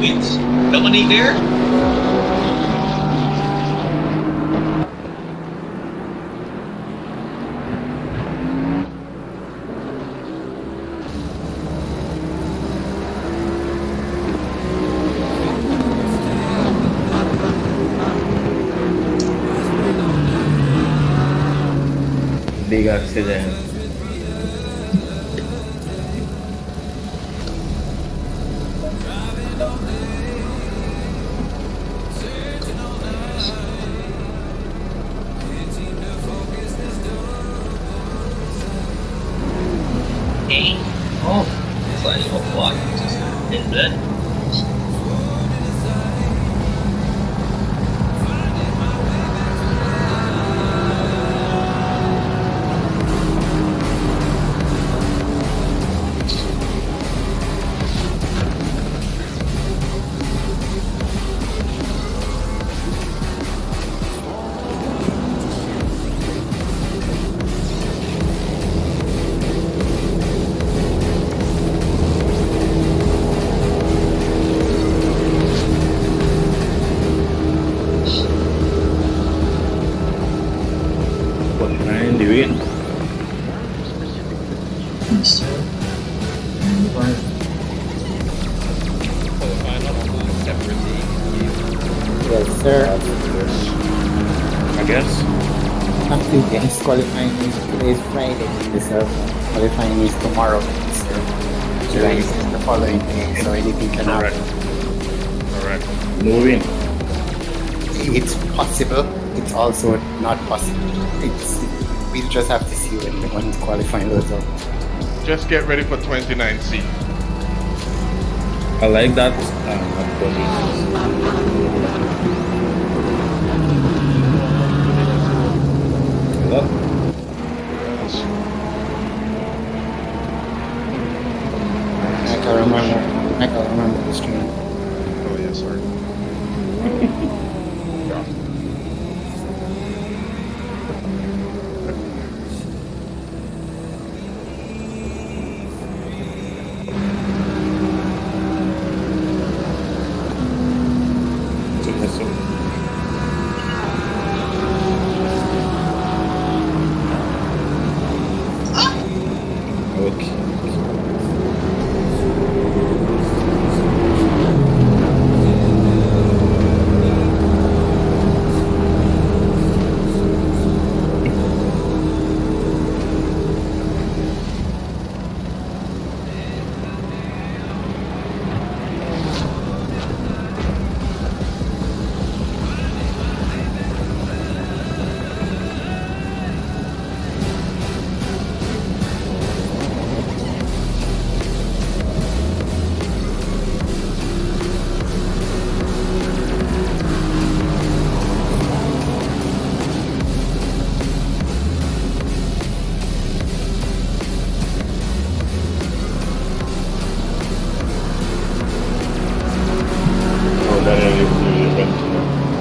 wins. Dominique there. Big accident. Hey. Oh, it's like a block. Just in bed. Qualifying the win. Yes, sir. I guess. Actually, yes, qualifying is today is Friday. So qualifying is tomorrow. So July is the following day. So anything can happen. Correct. Moving. It's possible. It's also not possible. We just have to see when qualifying goes out. Just get ready for 29C. I like that. Hello? I can remember the stream. Oh, yeah, sorry. Okay.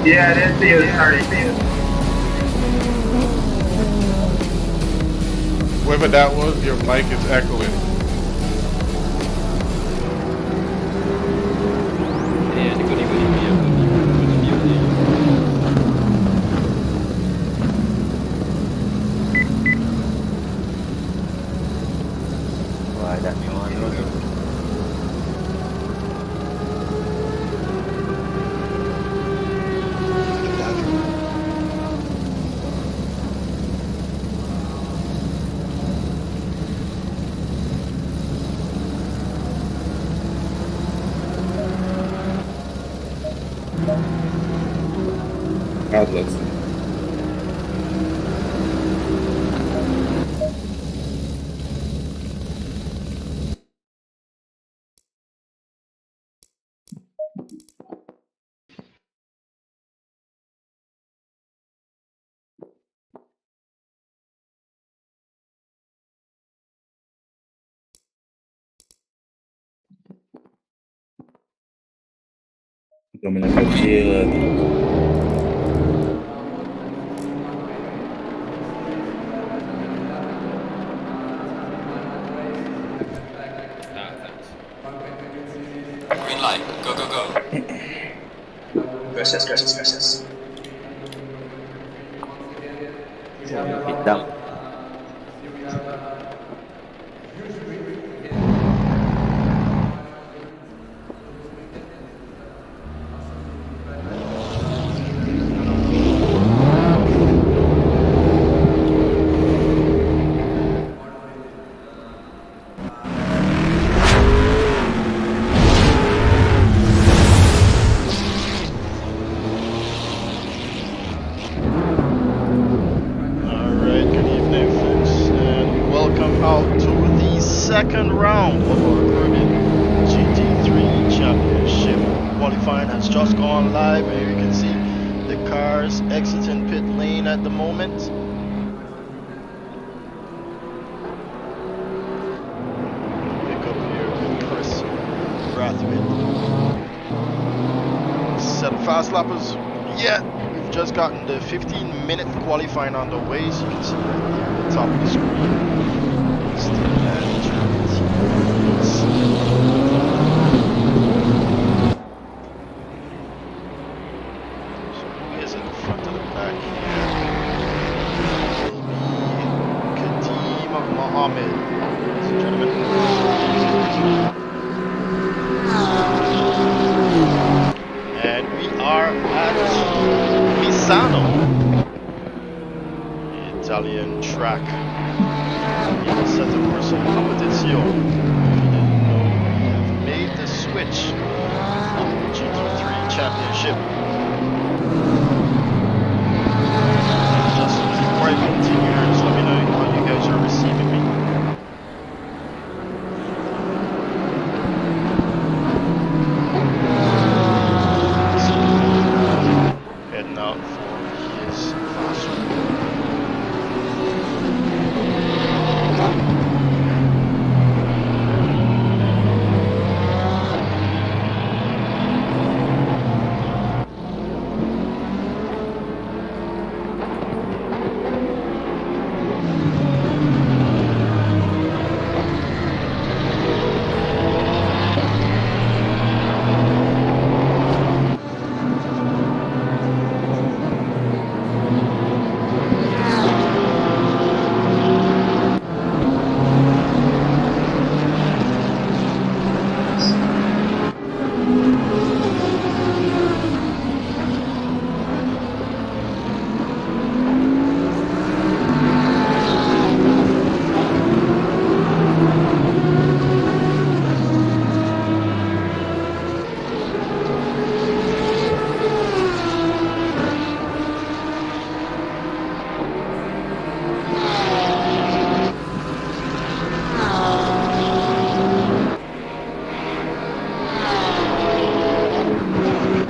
Yeah, I didn't see it starting. Whoever that was, your mic is echoing. Why that you want to outlets. Coming up here. Green light. Go, go, go. Gracias, gracias, gracias. Hit down. Alright, good evening folks, and welcome out to the second round of our Caribbean GT3 Championship. Qualifying has just gone live, and you can see the cars exiting pit lane at the moment. Pick up here with Chris Brathwaite. Set of fast lappers. Yeah, we've just gotten the 15-minute qualifying on the way, so you can see right there at the top of the screen. It's the So who is in the front of the pack here? It will be Kadeem Mohammed, ladies and gentlemen. And we are at Misano, the Italian track in the set of Corsair competition. If you didn't know, we have made the switch to the GT3 Championship. Just before I continue, just let me know how you guys are receiving me. Heading out for his fast one.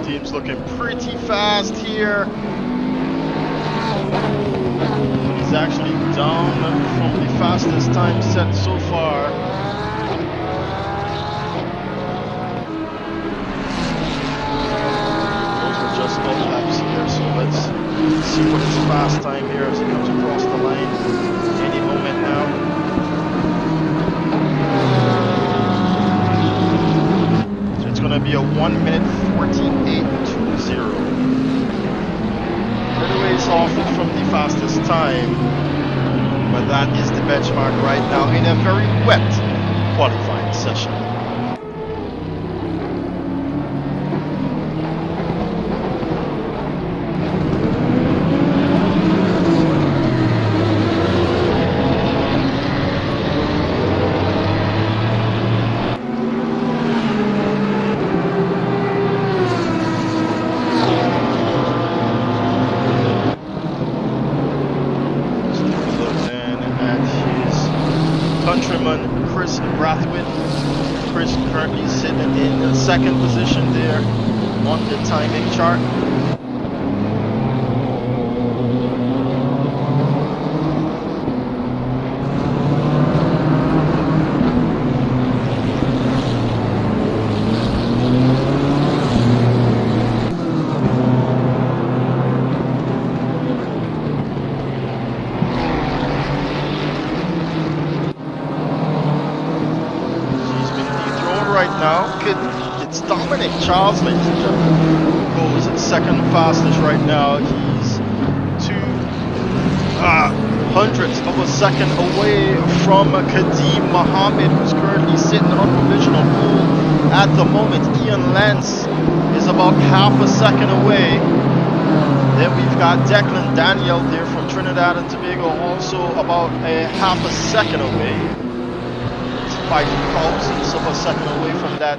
Team's looking pretty fast here. He's actually down from the fastest time set so far. Those were just all laps here, so let's see what his fast time here as he comes across the line any moment now. It's going to be a 1 minute 48.20. Pretty ways off from the fastest time, but that is the benchmark right now in a very wet qualifying session. Countryman Chris Brathwaite. Chris currently sitting in the second position there on the timing chart. It's Dominic Charles, ladies and gentlemen, goes second fastest right now. He's 2/100ths of a second away from Kadeem Mohammed, who's currently sitting on provisional pole at the moment. Ian Lance is about half a second away. Then we've got Declan Daniel there from Trinidad and Tobago, also about a half a second away. 5,000ths of a second away from that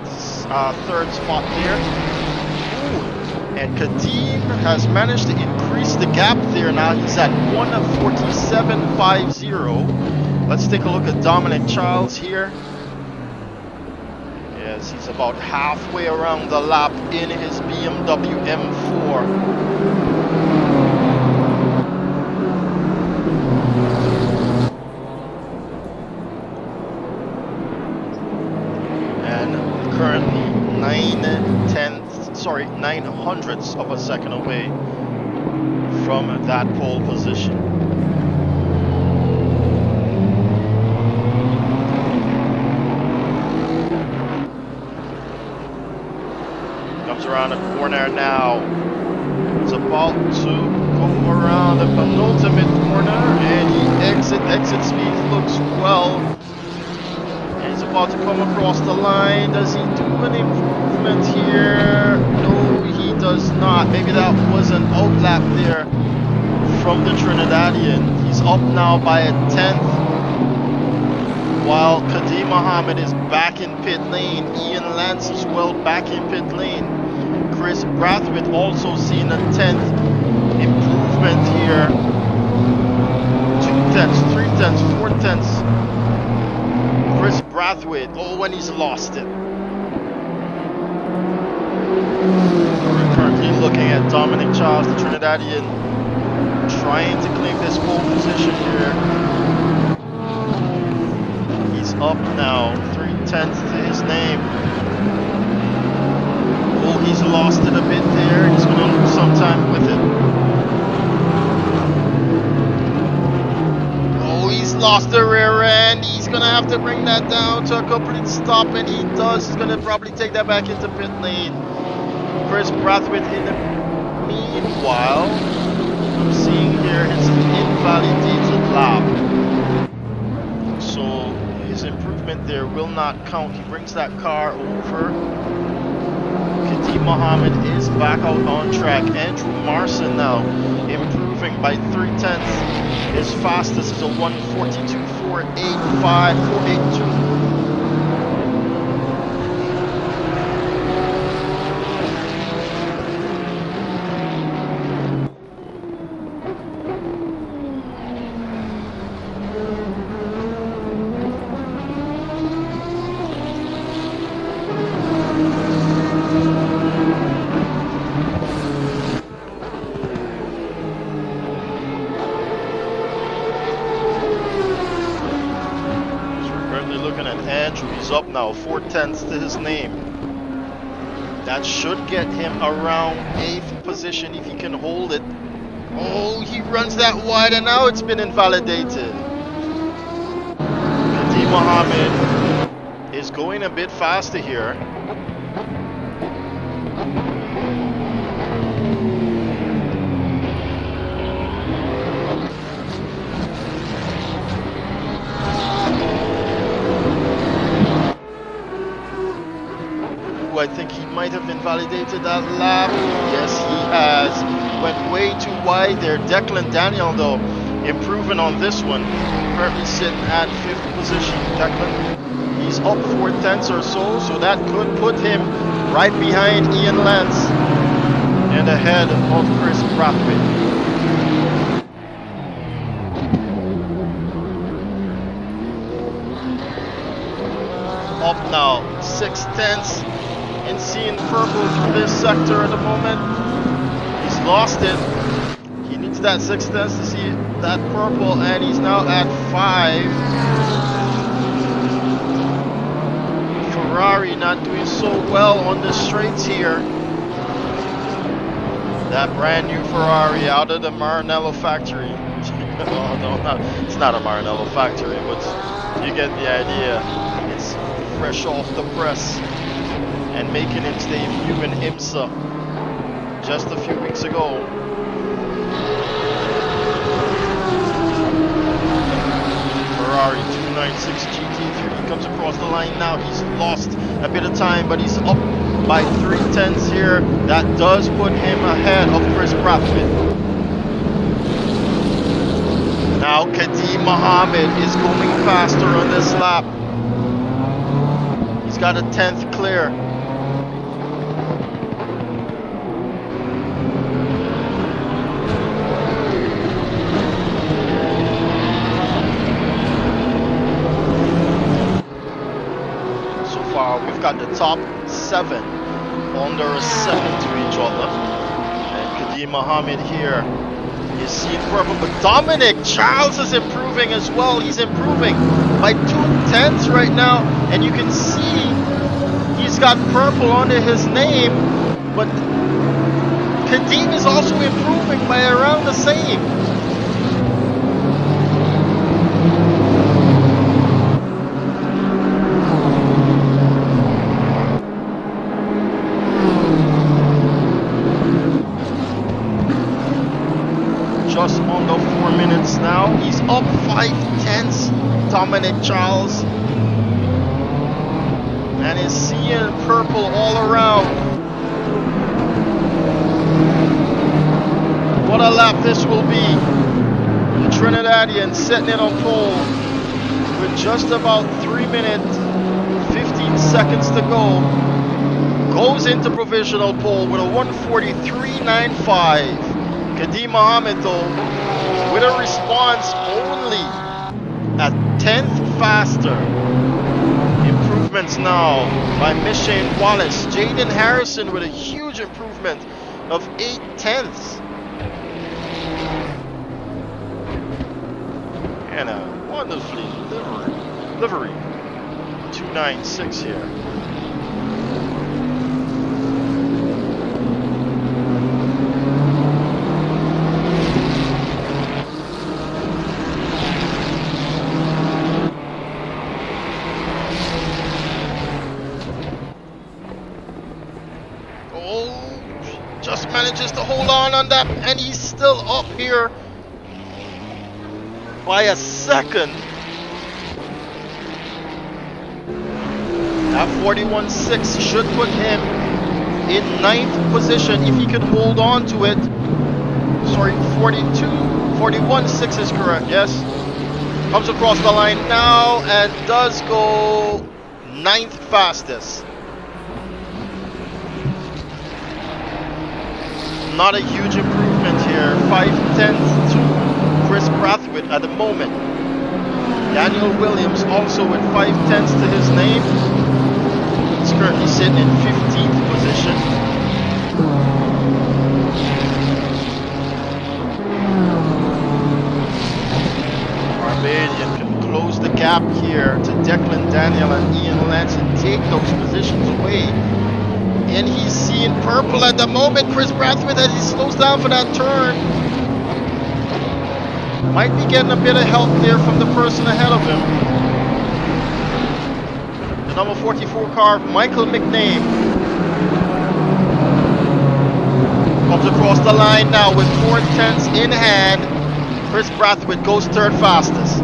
third spot there. Ooh. And Kadeem has managed to increase the gap there. Now he's at 1:47.50. Let's take a look at Dominic Charles here. Yes, he's about halfway around the lap in his BMW M4. Currently 9/100ths of a second away from that pole position. Comes around the corner now. He's about to go around the penultimate corner, and he exit speed looks well. He's about to come across the line. Does he do an improvement here? No, he does not. Maybe that was an outlap there from the Trinidadian. He's up now by a 10th, while Kadeem Mohammed is back in pit lane. Ian Lance as well back in pit lane. Chris Brathwaite also seeing a 10th improvement here. 2/10ths, 3/10ths, 4/10ths. Chris Brathwaite, oh, when he's lost it. We're currently looking at Dominic Charles, the Trinidadian, trying to claim this pole position here. He's up now, 3/10ths to his name. Oh, he's lost it a bit there. He's going to lose some time with it. Lost the rear end. He's gonna have to bring that down to a complete stop, and he does. He's gonna probably take that back into pit lane. Chris Brathwaite in the meanwhile, I'm seeing here his invalidated lap, so his improvement there will not count. He brings that car over. Kadeem Mohammed is back out on track. Andrew Marson now improving by 3/10ths. His fastest is a 1:42.482. He's up now, 4/10ths to his name. That should get him around 8th position if he can hold it. Oh, he runs that wide, and now it's been invalidated. Kadeem Mohammed is going a bit faster here. I think he might have invalidated that lap. Yes, he has. Went way too wide there. Declan Daniel, though, improving on this one. Currently sitting at 5th position. Declan, he's up 4/10ths or so that could put him right behind Ian Lance and ahead of Chris Brathwaite. Up now, 6/10ths. And seeing purple through this sector at the moment. He's lost it. He needs that 6/10ths to see that purple, and he's now at 5. Ferrari not doing so well on the straights here. That brand new Ferrari out of the Maranello factory. Oh, no, it's not a Maranello factory, but you get the idea. It's fresh off the press. and making its debut in IMSA just a few weeks ago. Ferrari 296 GT3 comes across the line now. He's lost a bit of time, but he's up by 3/10 here. That does put him ahead of Chris Brathwaite. Now Kadeem Mohammed is going faster on this lap. He's got a 10th clear. So far we've got the top 7 under a second to each other. And Kadeem Mohammed here is seen purple, but Dominic Charles is improving as well. He's improving by 2/10 right now, and you can see he's got purple under his name, but Kadeem is also improving by around the same. Just under 4 minutes now. He's up 5/10, Dominic Charles. And is seeing purple all around. What a lap this will be. The Trinidadian setting it on pole with just about 3 minutes, 15 seconds to go. Goes into provisional pole with a 1:43.95. Kadeem Mohammed though, with a response only at 10th faster. Improvements now by Michelle Wallace. Jaden Harrison with a huge improvement of 8/10. And a wonderfully livery 296 here. Just manages to hold on that, and he's still up here by a second. That 41.6 should put him in 9th position if he could hold on to it. Sorry, 41.6 is correct, yes. Comes across the line now and does go 9th fastest. Not a huge improvement here. 5/10 to Chris Brathwaite at the moment. Daniel Williams also with 5/10 to his name. He's currently sitting in 15th position. Barbadian can close the gap here to Declan Daniel and Ian Lance and take those positions away. And he's seeing purple at the moment. Chris Brathwaite, as he slows down for that turn, might be getting a bit of help there from the person ahead of him. The number 44 car, Michael McName, comes across the line now with 4/10 in hand. Chris Brathwaite goes 3rd fastest.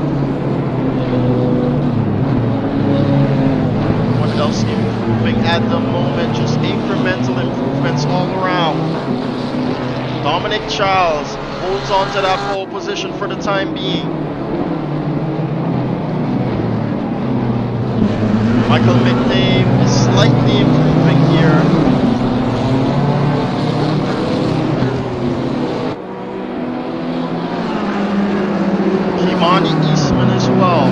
What else improving at the moment? Just incremental improvements all around. Dominic Charles holds on to that pole position for the time being. Michael McName is slightly improving here. Kimani Eastman as well.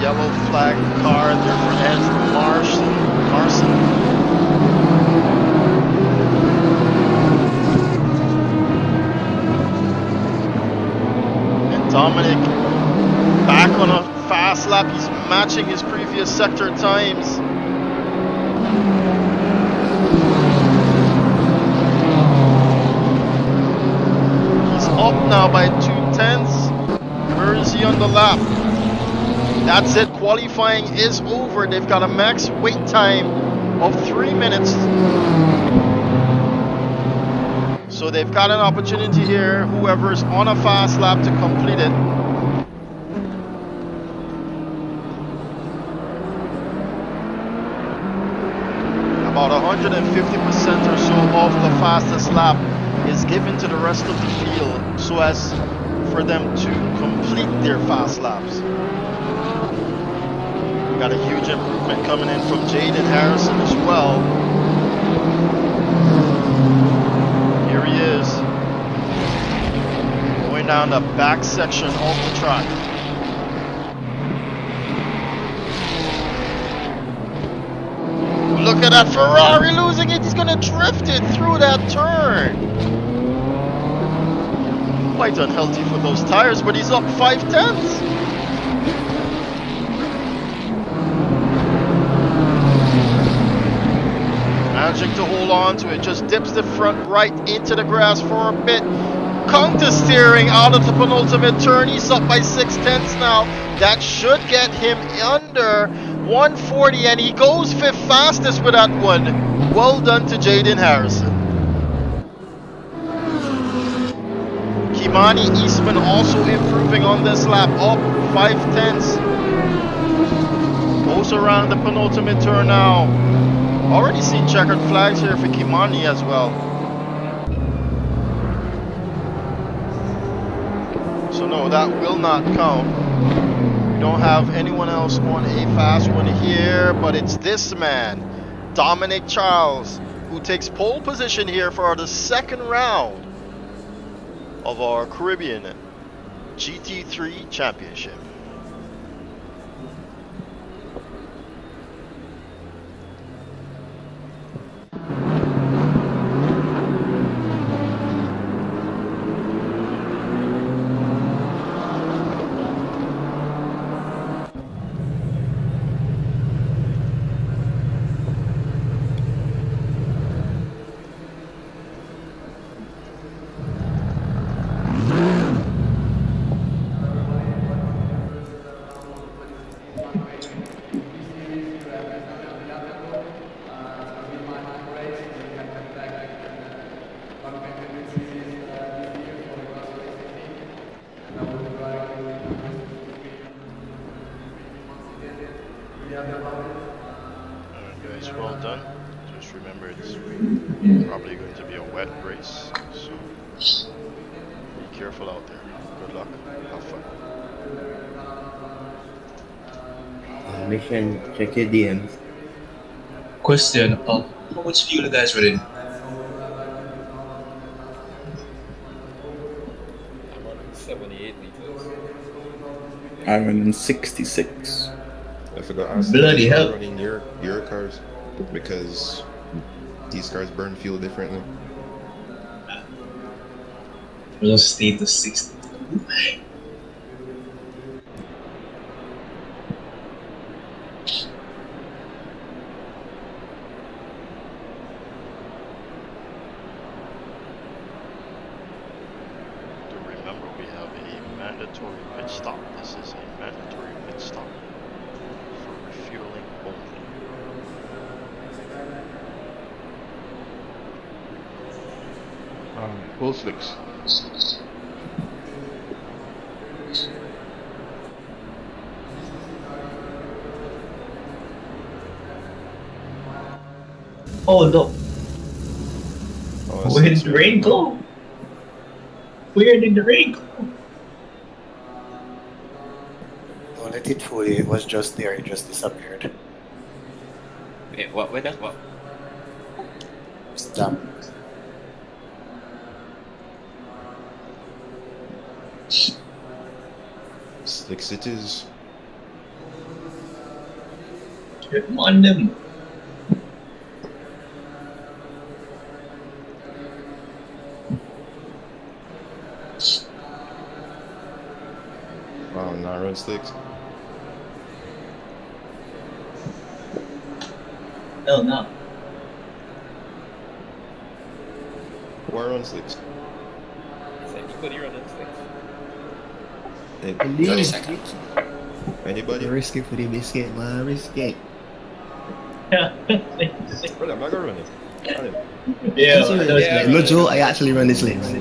Yellow flag car there for Andrew Marson. And Dominic back on a fast lap. He's matching his previous sector times. He's up now by 2/10. Where is he on the lap? That's it. Qualifying is over. They've got a max wait time of 3 minutes. So they've got an opportunity here, whoever's on a fast lap, to complete it. About 150% or so of the fastest lap is given to the rest of the field so as for them to complete their fast laps. We got a huge improvement coming in from Jaden Harrison as well. Here he is, going down the back section of the track. Look at that Ferrari losing it. He's gonna drift it through that turn. Quite unhealthy for those tires, but he's up 5/10. Managing to hold on to it, just dips the front right into the grass for a bit. Counter steering out of the penultimate turn. He's up by 6/10 now. That should get him under 140, and he goes fifth fastest with that one. Well done to Jaden Harrison. Kimani Eastman also improving on this lap, up 5/10. Goes around the penultimate turn now. Already seen checkered flags here for Kimani as well. So no, that will not count. We don't have anyone else on a fast one here, but it's this man, Dominic Charles, who takes pole position here for the second round of our Caribbean GT3 Championship. Guys, well done. Just remember it's probably going to be a wet race, so be careful out there. Good luck. Have fun. Mission, check your DMs. Question, how much fuel you guys running? I'm running 78 liters. I'm running 66. I forgot to ask Bloody you, hell. running your cars because these cars burn fuel differently. We'll stay to 60. Remember, we have a mandatory pit stop. This is a mandatory pit stop for refueling only. Full slicks. Oh no, Oh, where did the rain go? Where did the rain go? Don't let it fool you. It was just there. It just disappeared. Wait, what? Wait, what? Stop. Slicks it is. Come on them. Wow, not run slicks. Hell no. Why run slicks? Is it Anybody running sticks? Hey, 30 seconds. anybody? Risk it for the biscuit, man. Risk it. Brother, I'm not gonna run it. Yeah, Actually, I know it's like, not- no joke, I actually run this list.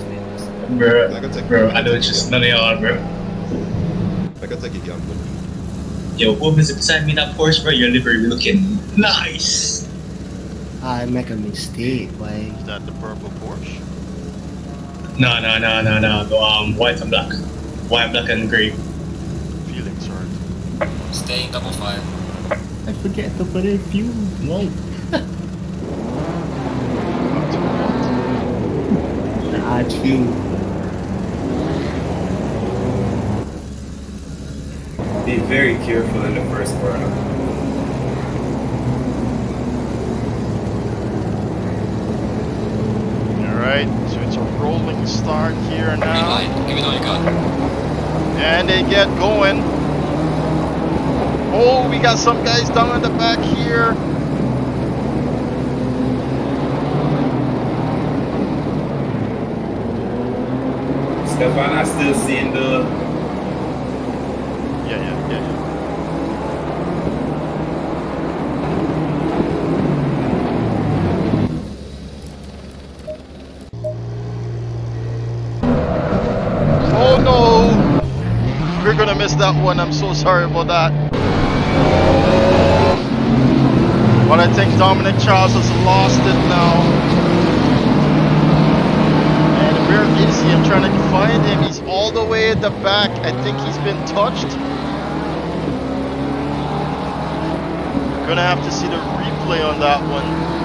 bro, I gotta take bro, I know it's just none of y'all, bro. I gotta take it gamble. Yo, whoever's beside me in that Porsche, bro, your livery looking nice. I make a mistake, boy. Is that the purple Porsche? No, white and black. White, black, and grey. Feelings hurt. Staying double fire. I forget to put in fuel. Right. Add fuel. Be very careful in the first corner. Alright, so it's a rolling start here Green now. light. Give it all you got. And they get going. Oh, we got some guys down in the back here. Stefan, I still seeing the Yeah. Oh no! We're gonna miss that one. I'm so sorry about that. But I think Dominic Charles has lost it now. And where is he? I'm trying to find him. He's all the way at the back. I think he's been touched. Gonna have to see the replay on that one.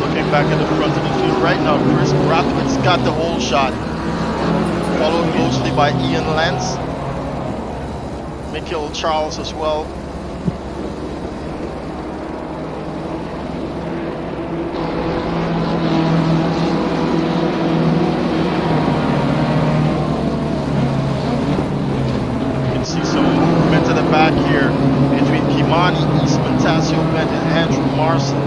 Looking back at the front of the field right now, Chris Brathwaite's got the whole shot. Followed closely by Ian Lance. Michael Charles as well. You can see some movement to the back here between Kimani, Eastman, Tassio Bent, and Andrew Marson.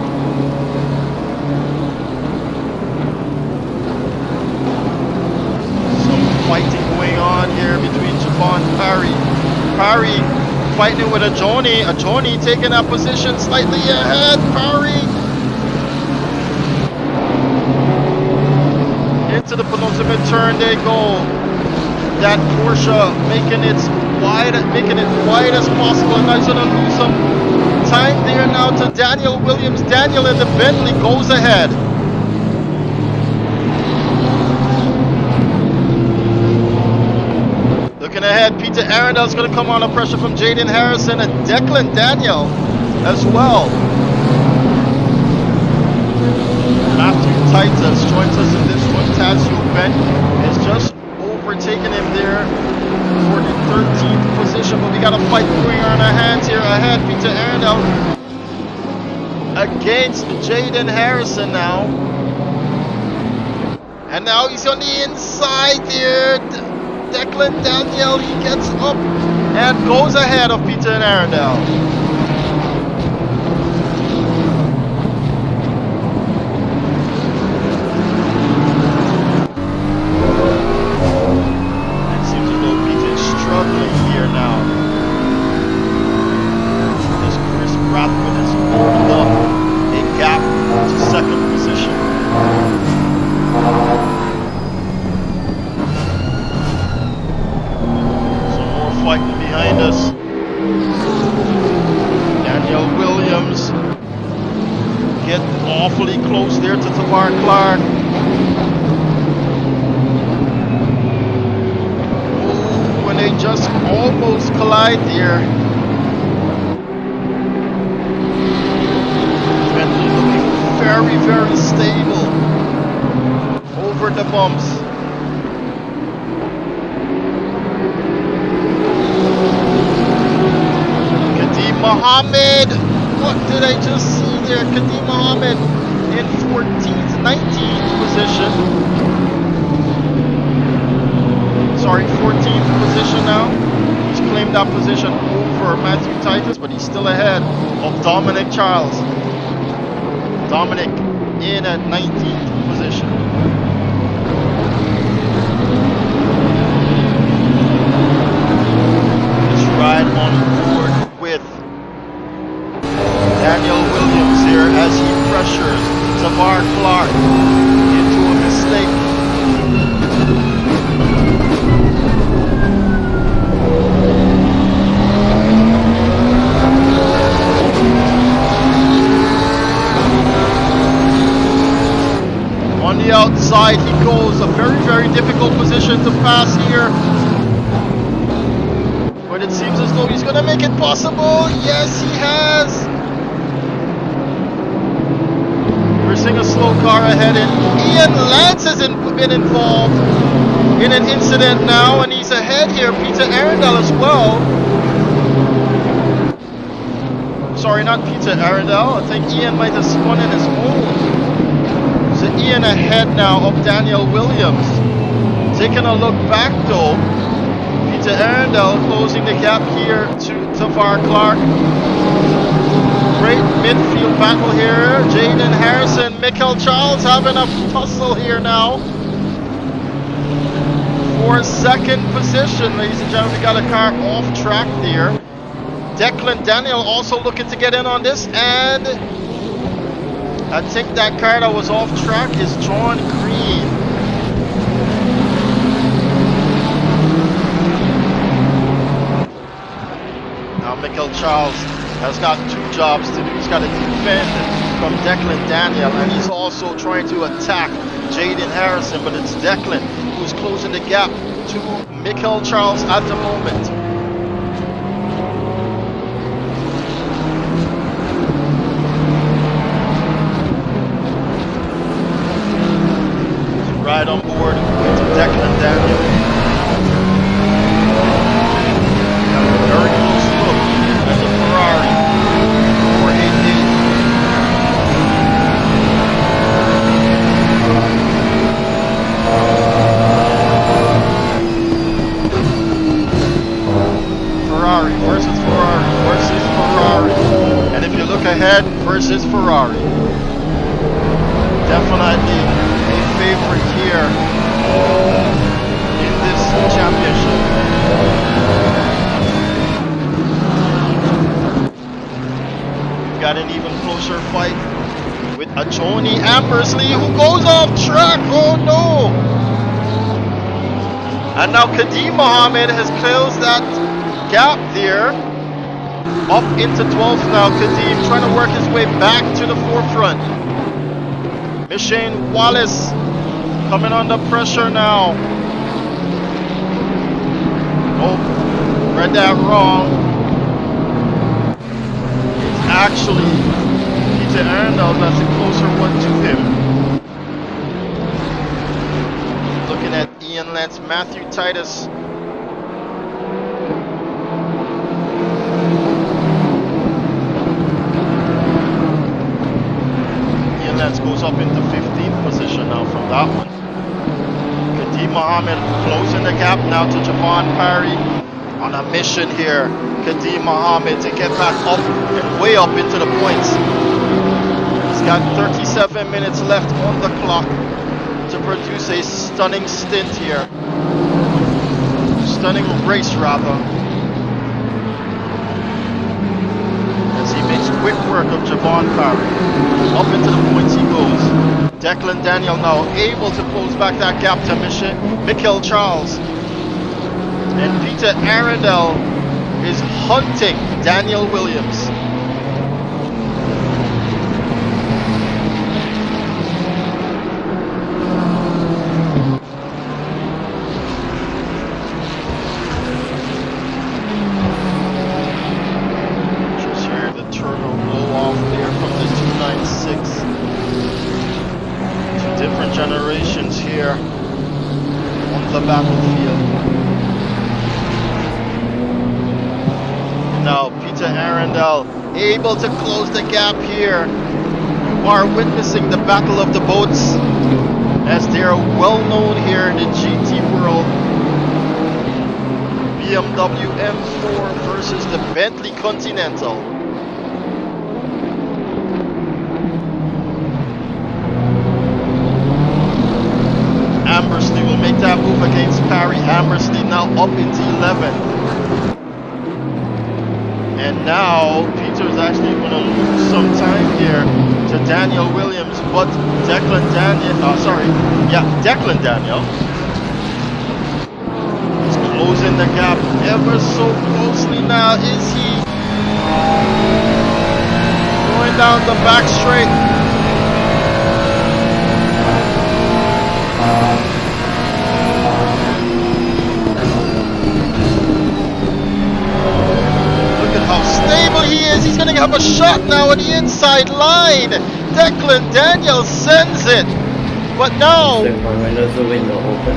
Fighting going on here between Javon Parry. Parry fighting with a Joni taking that position slightly ahead. Parry into the penultimate turn they go. That Porsche making it wide as possible, and that's gonna lose some time there now to Daniel Williams. Daniel in the Bentley goes ahead. Looking ahead, Peter Arundel's going to come under pressure from Jaden Harrison and Declan Daniel as well. Matthew Titus joins us in this one. Tazio Bent has just overtaken him there for the 13th position, but we got a fight going on our hands here. Ahead, Peter Arundel against Jaden Harrison now. And now he's on the inside here. Declan Daniel, he gets up and goes ahead of Peter and Arundel. It seems as though Peter is struggling here now. As Chris Brathwaite has opened up a gap to second position. Fighting behind us. Daniel Williams get awfully close there to Tamar Clark. Oh, and they just almost collide here. Bentley looking very, very stable over the bumps. Mohammed, what did I just see there? Kadeem Mohammed in 14th, 19th position. Sorry, 14th position now. He's claimed that position over Matthew Titus, but he's still ahead of Dominic Charles. Dominic in at 19th position. Let's ride on board with Daniel Williams here as he pressures Tavar Clark into a mistake. On the outside he goes, a very, very difficult position to pass here. But it seems as though he's going to make it possible. Yes, he has. We're seeing a slow car ahead, and Ian Lance has been involved in an incident now, and he's ahead here. Peter Arundel as well. Sorry, not Peter Arundel. I think Ian might have spun in his own. So Ian ahead now of Daniel Williams. Taking a look back though, Peter Arundel closing the gap here to Tavar Clark. Great midfield battle here. Jaden Harrison, Michael Charles having a tussle here now for second position. Ladies and gentlemen, we got a car off track there. Declan Daniel also looking to get in on this, and I think that car that was off track is John Green. Now Michael Charles has got two jobs to do. He's got to defend from Declan Daniel, and he's also trying to attack Jaden Harrison, but it's Declan who's closing the gap to Michael Charles at the moment. Right on board to Declan Daniel. Got a very close look at the Ferrari 488. Ferrari versus Ferrari versus Ferrari. And if you look ahead, versus Ferrari. Definitely favorite here in this championship. We've got an even closer fight with a Joni Ambersley who goes off track. Oh no! And now Kadeem Mohammed has closed that gap there. Up into 12th now. Kadeem trying to work his way back to the forefront. Shane Wallace coming under pressure now. Oh, read that wrong. It's actually Peter Arundel that's a closer one to him. Looking at Ian Lance, Matthew Titus. Lance goes up into 15th position now from that one. Kadeem Mohammed closing the gap now to Javon Parry on a mission here. Kadeem Mohammed to get back up and way up into the points. He's got 37 minutes left on the clock to produce a stunning stint here. Stunning race rather. As he makes quick work of Javon Parry. Up into the points he goes. Declan Daniel now able to close back that gap to Michael Charles. And Peter Arundel is hunting Daniel Williams. Generations here on the battlefield. Now Peter Arundel able to close the gap here. You are witnessing the battle of the boats as they are well known here in the GT world. BMW M4 versus the Bentley Continental. move against Parry Hammerstein, now up into 11th. And now Peter's actually going to lose some time here to Daniel Williams, but Declan Daniel is closing the gap ever so closely now. Is he going down the back straight? How stable he is. He's going to have a shot now on the inside line. Declan Daniel sends it. But no. When does the window open?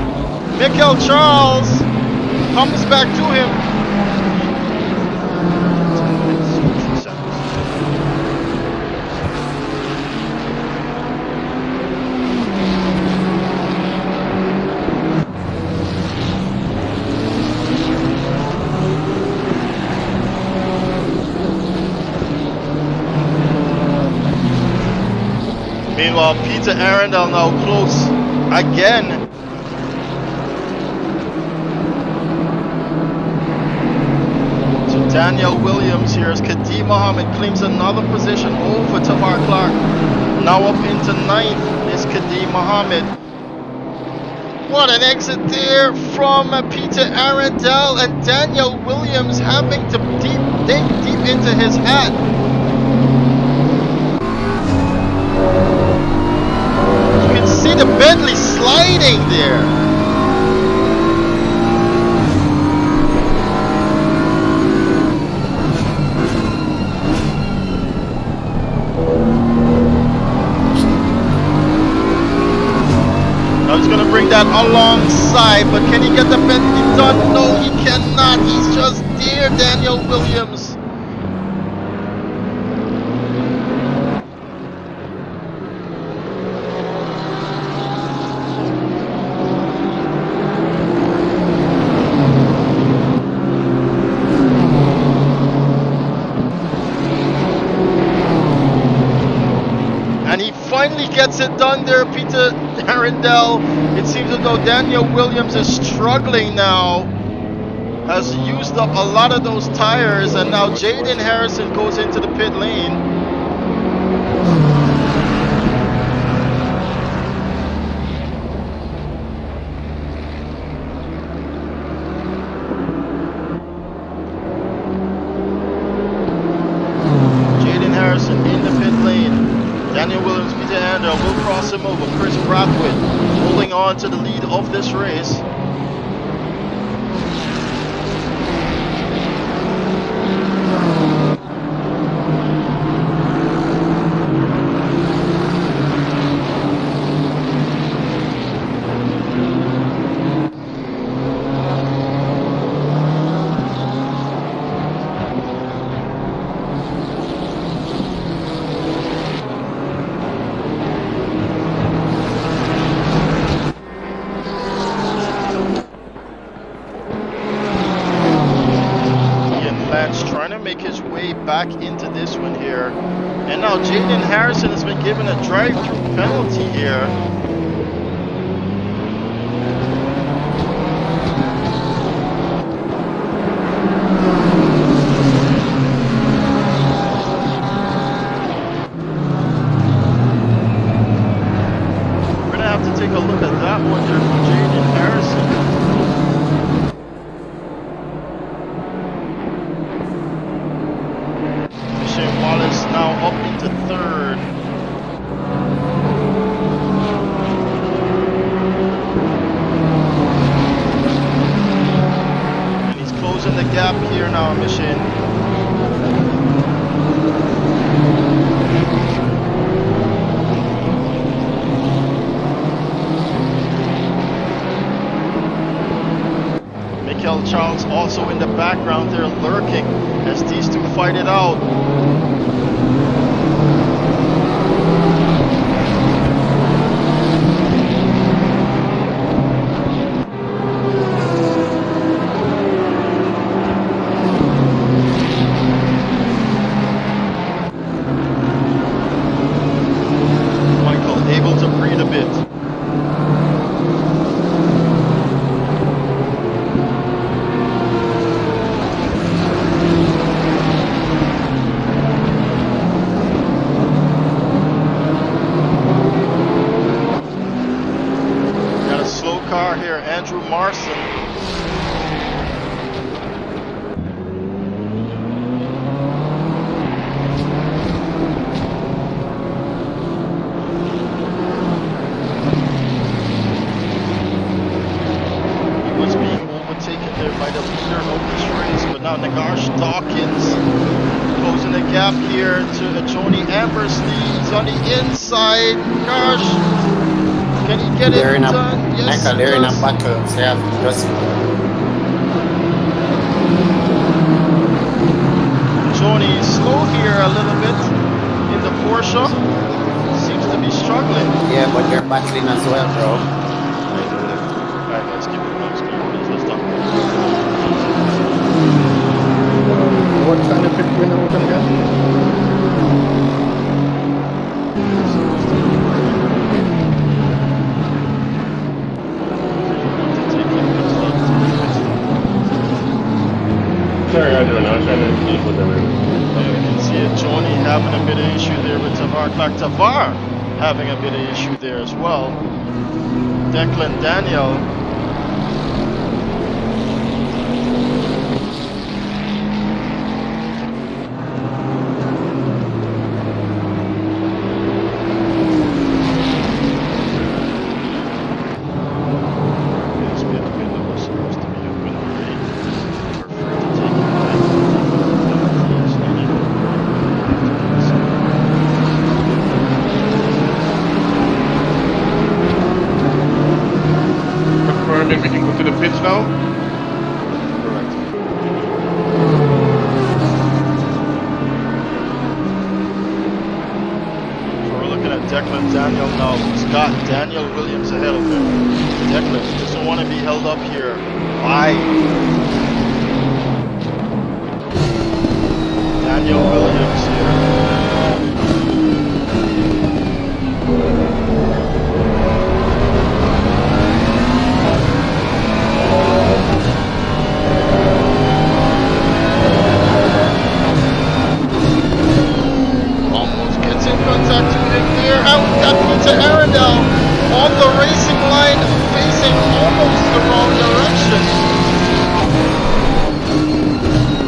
Michael Charles comes back to him. Meanwhile, Peter Arundel now close again. To Daniel Williams here as Kadeem Mohammed claims another position over Tafar Clark. Now up into 9th is Kadeem Mohammed. What an exit there from Peter Arundel, and Daniel Williams having to dig deep into his hat. See the Bentley sliding there. Now he's going to bring that alongside, but can he get the Bentley done? No, he cannot. He's just there, Daniel Williams. Finally gets it done there, Peter Arundel. It seems as though Daniel Williams is struggling now. Has used up a lot of those tires, and now Jaden Harrison goes into the pit lane. Jaden Harrison in the pit lane. Daniel Williams, Peter Arundel will cross him over. Chris Brathwaite holding on to the lead of this race. Make his way back into this one here, and now Jaden Harrison has been given a drive-through penalty here. We're gonna have to take a look at that one there for Jaden Harrison. Now up into 3rd. And he's closing the gap here now, Mission. Michael Charles also in the background there lurking as these two fight it out. Michael able to breathe a bit. car here, Andrew Marson. He was being overtaken there by the leader of this race, but now Nagash Dawkins closing the gap here to Joni Ambersley. He's on the inside. Gosh, can he get They're it in a, done? Yes, Michael, he they're in a does. battle. So you have to just Joni is slow here a little bit in the Porsche. Seems to be struggling. yeah, but they're battling as well, bro. Alright, let's keep it going. Let's stop. What time the pit window open again? Sorry, I don't know. I was trying to keep with them. You can see it, Joni having a bit of issue there with Tavar. In fact, Tavar having a bit of issue there as well. Declan Daniel. This bit window was supposed to be open already. We're free to take it back. It's not even Confirming we can go to the pits now. correct. So we're looking at Declan Daniel now, who's got Daniel Williams ahead of him. Declan doesn't want to be held up here by Daniel Williams here. Almost gets in contact with him there, and we got Peter Arundel on the racing line, facing almost the wrong direction.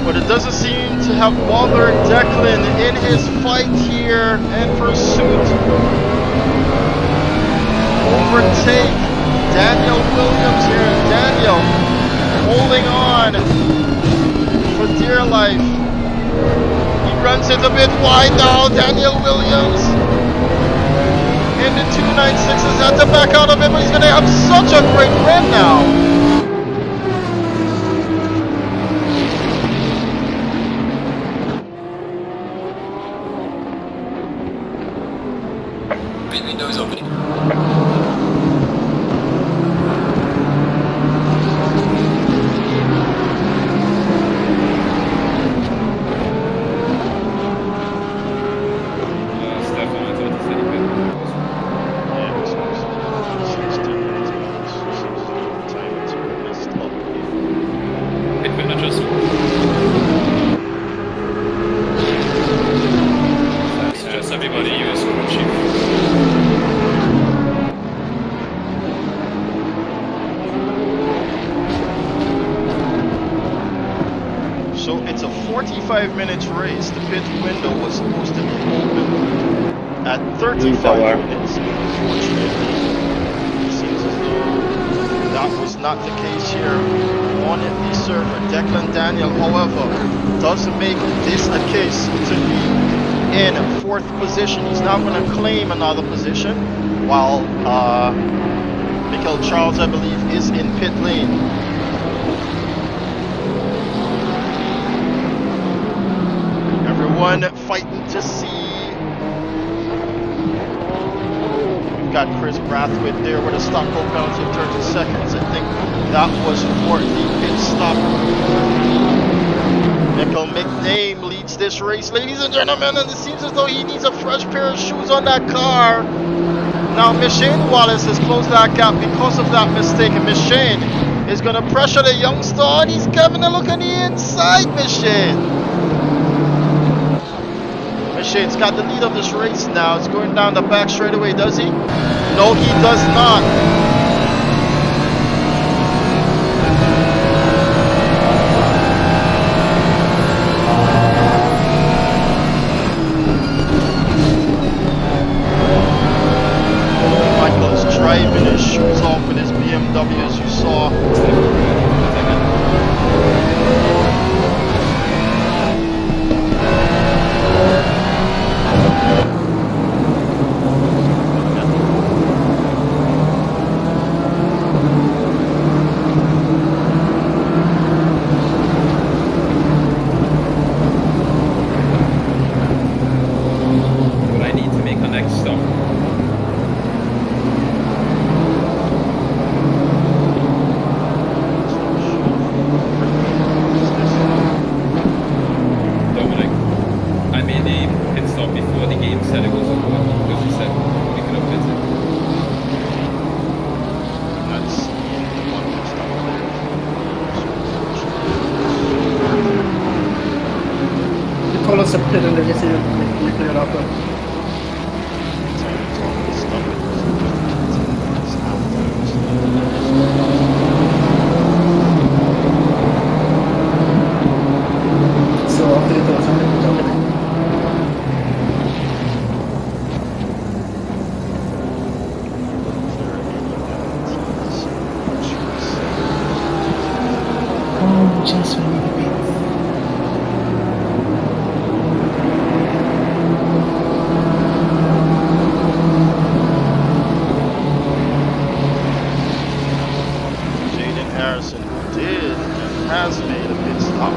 But it doesn't seem to have bothered Declan in his fight here and pursuit. Overtake Daniel Williams here. Daniel holding on for dear life. He runs it a bit wide now. Daniel Williams in the 296s had to back out of it, but he's going to have such a great run now. Pit window is opening. Stefan, I thought you said he could. Yeah, it's 16 minutes. Time to messed up. Pit window just suggest everybody use crew chief. So it's a 45 minutes race. The pit window was supposed to be open at 35 minutes. Unfortunately, it seems as though that was not the case here on the server. Declan Daniel, however, does make this a case to be in 4th position. He's now going to claim another position, while Michael Charles, I believe, is in pit lane. Everyone fighting to see. We've got Chris Brathwaite there with a stop go penalty of 30 seconds. I think that was for the pit stop. Michael McName leads this race, ladies and gentlemen, and it seems as though he needs a fresh pair of shoes on that car. Now, Michane Wallace has closed that gap because of that mistake, and Michane is going to pressure the youngster, and he's having a look on the inside, Michane. Michane's got the lead of this race now. It's going down the back straight away, does he? No, he does not. BMW as you saw. But I need to make a next stop. Dominic, I made a pit stop before the game said it was over because he said we could have pitted. Let's see the one pit stop You told us a pit and then you see you clear it after. So after you tell us something. Oh, just a little bit. Jaden Harrison did and has made a pit stop.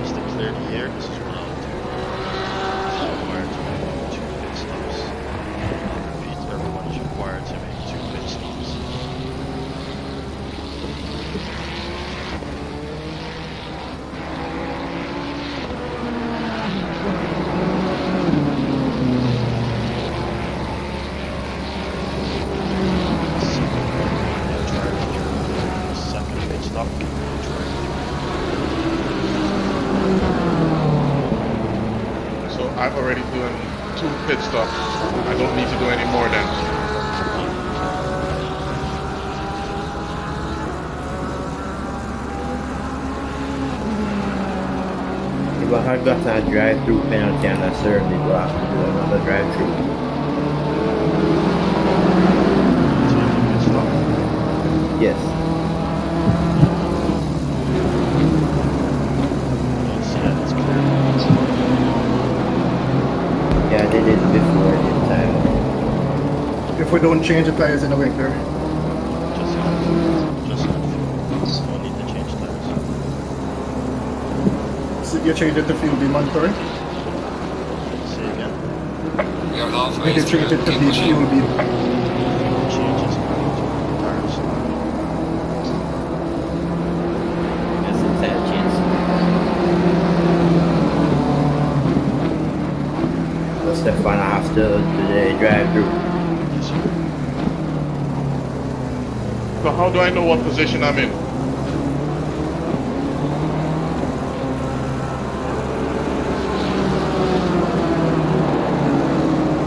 Just to clear the air, this is what I'll do. It's required to make 2 pit stops. Repeat, everyone is required to make 2 pit stops. Second pit stop. So I've already done 2 pit stops. I don't need to do any more then. If I had gotten a drive-through penalty and I served it, we'll have to do another drive-through. Pit stop. Yes. Let's see that it's clear. Yeah, they did it before this time. If we don't change the tires in the winter. Just enough. Don't need to change tires. So you change it to fuel be mandatory. Say again. We are halfway Maybe through. change it to Keep be pushing. fuel be. Changes tires. Yes, it's a chance. So Stefan, I have to do the drive-through. Yes, sir. So how do I know what position I'm in?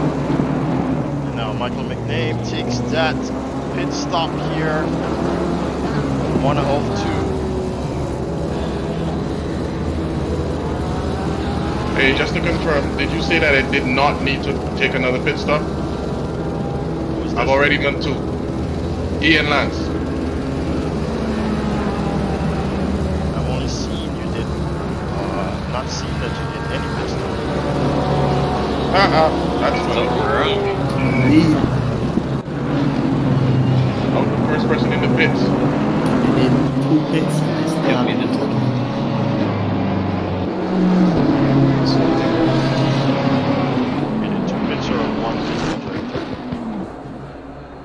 And now Michael McNabe takes that pit stop here. 1 of 2. Hey, just to confirm, did you say that I did not need to take another pit stop? Who's I've this? already done 2. Ian Lance. I've only seen you did, not seen that you did any pit stop. That's funny. I was the first person in the pits. They did 2 pits and I still have it. You did 2 pits or 1 pit stop, right?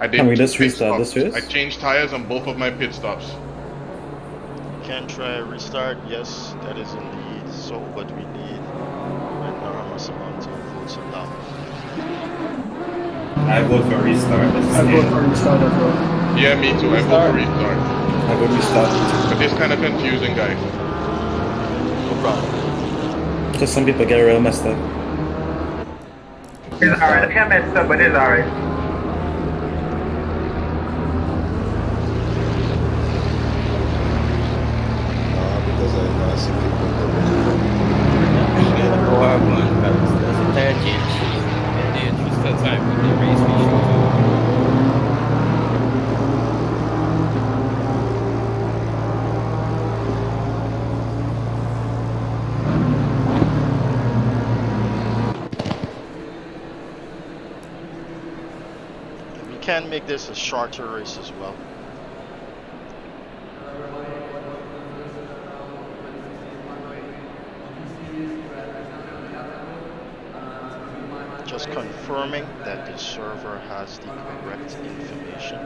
I did Can we 2 just pit restart stops. this race? I changed tires on both of my pit stops. Can try a restart, yes, that is indeed so, but we need an enormous amount of votes and down. I vote for restart. I vote for restart as well. Yeah, me too. I vote for restart. I vote restart. But it's kind of confusing, guys. No problem. Because some people get real messed up. It's alright. I got messed up, but it's alright. Because I lost some people that Go hard one, but there's a tire change. In the interest of time, with the race we should do. can make this a shorter race as well. Just confirming that the server has the correct information.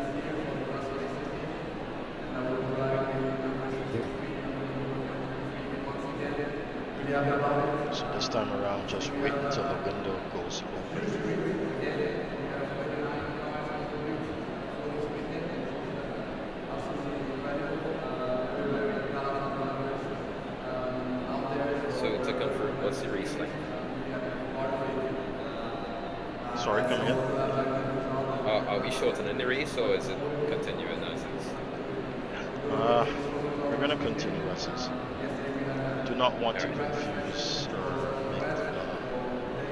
So this time around, just wait until the window goes open. So to confirm, what's the race like? Sorry, come again? Are we shortening the race or is it continuing as is? We're gonna continue as is. Do not want to confuse or make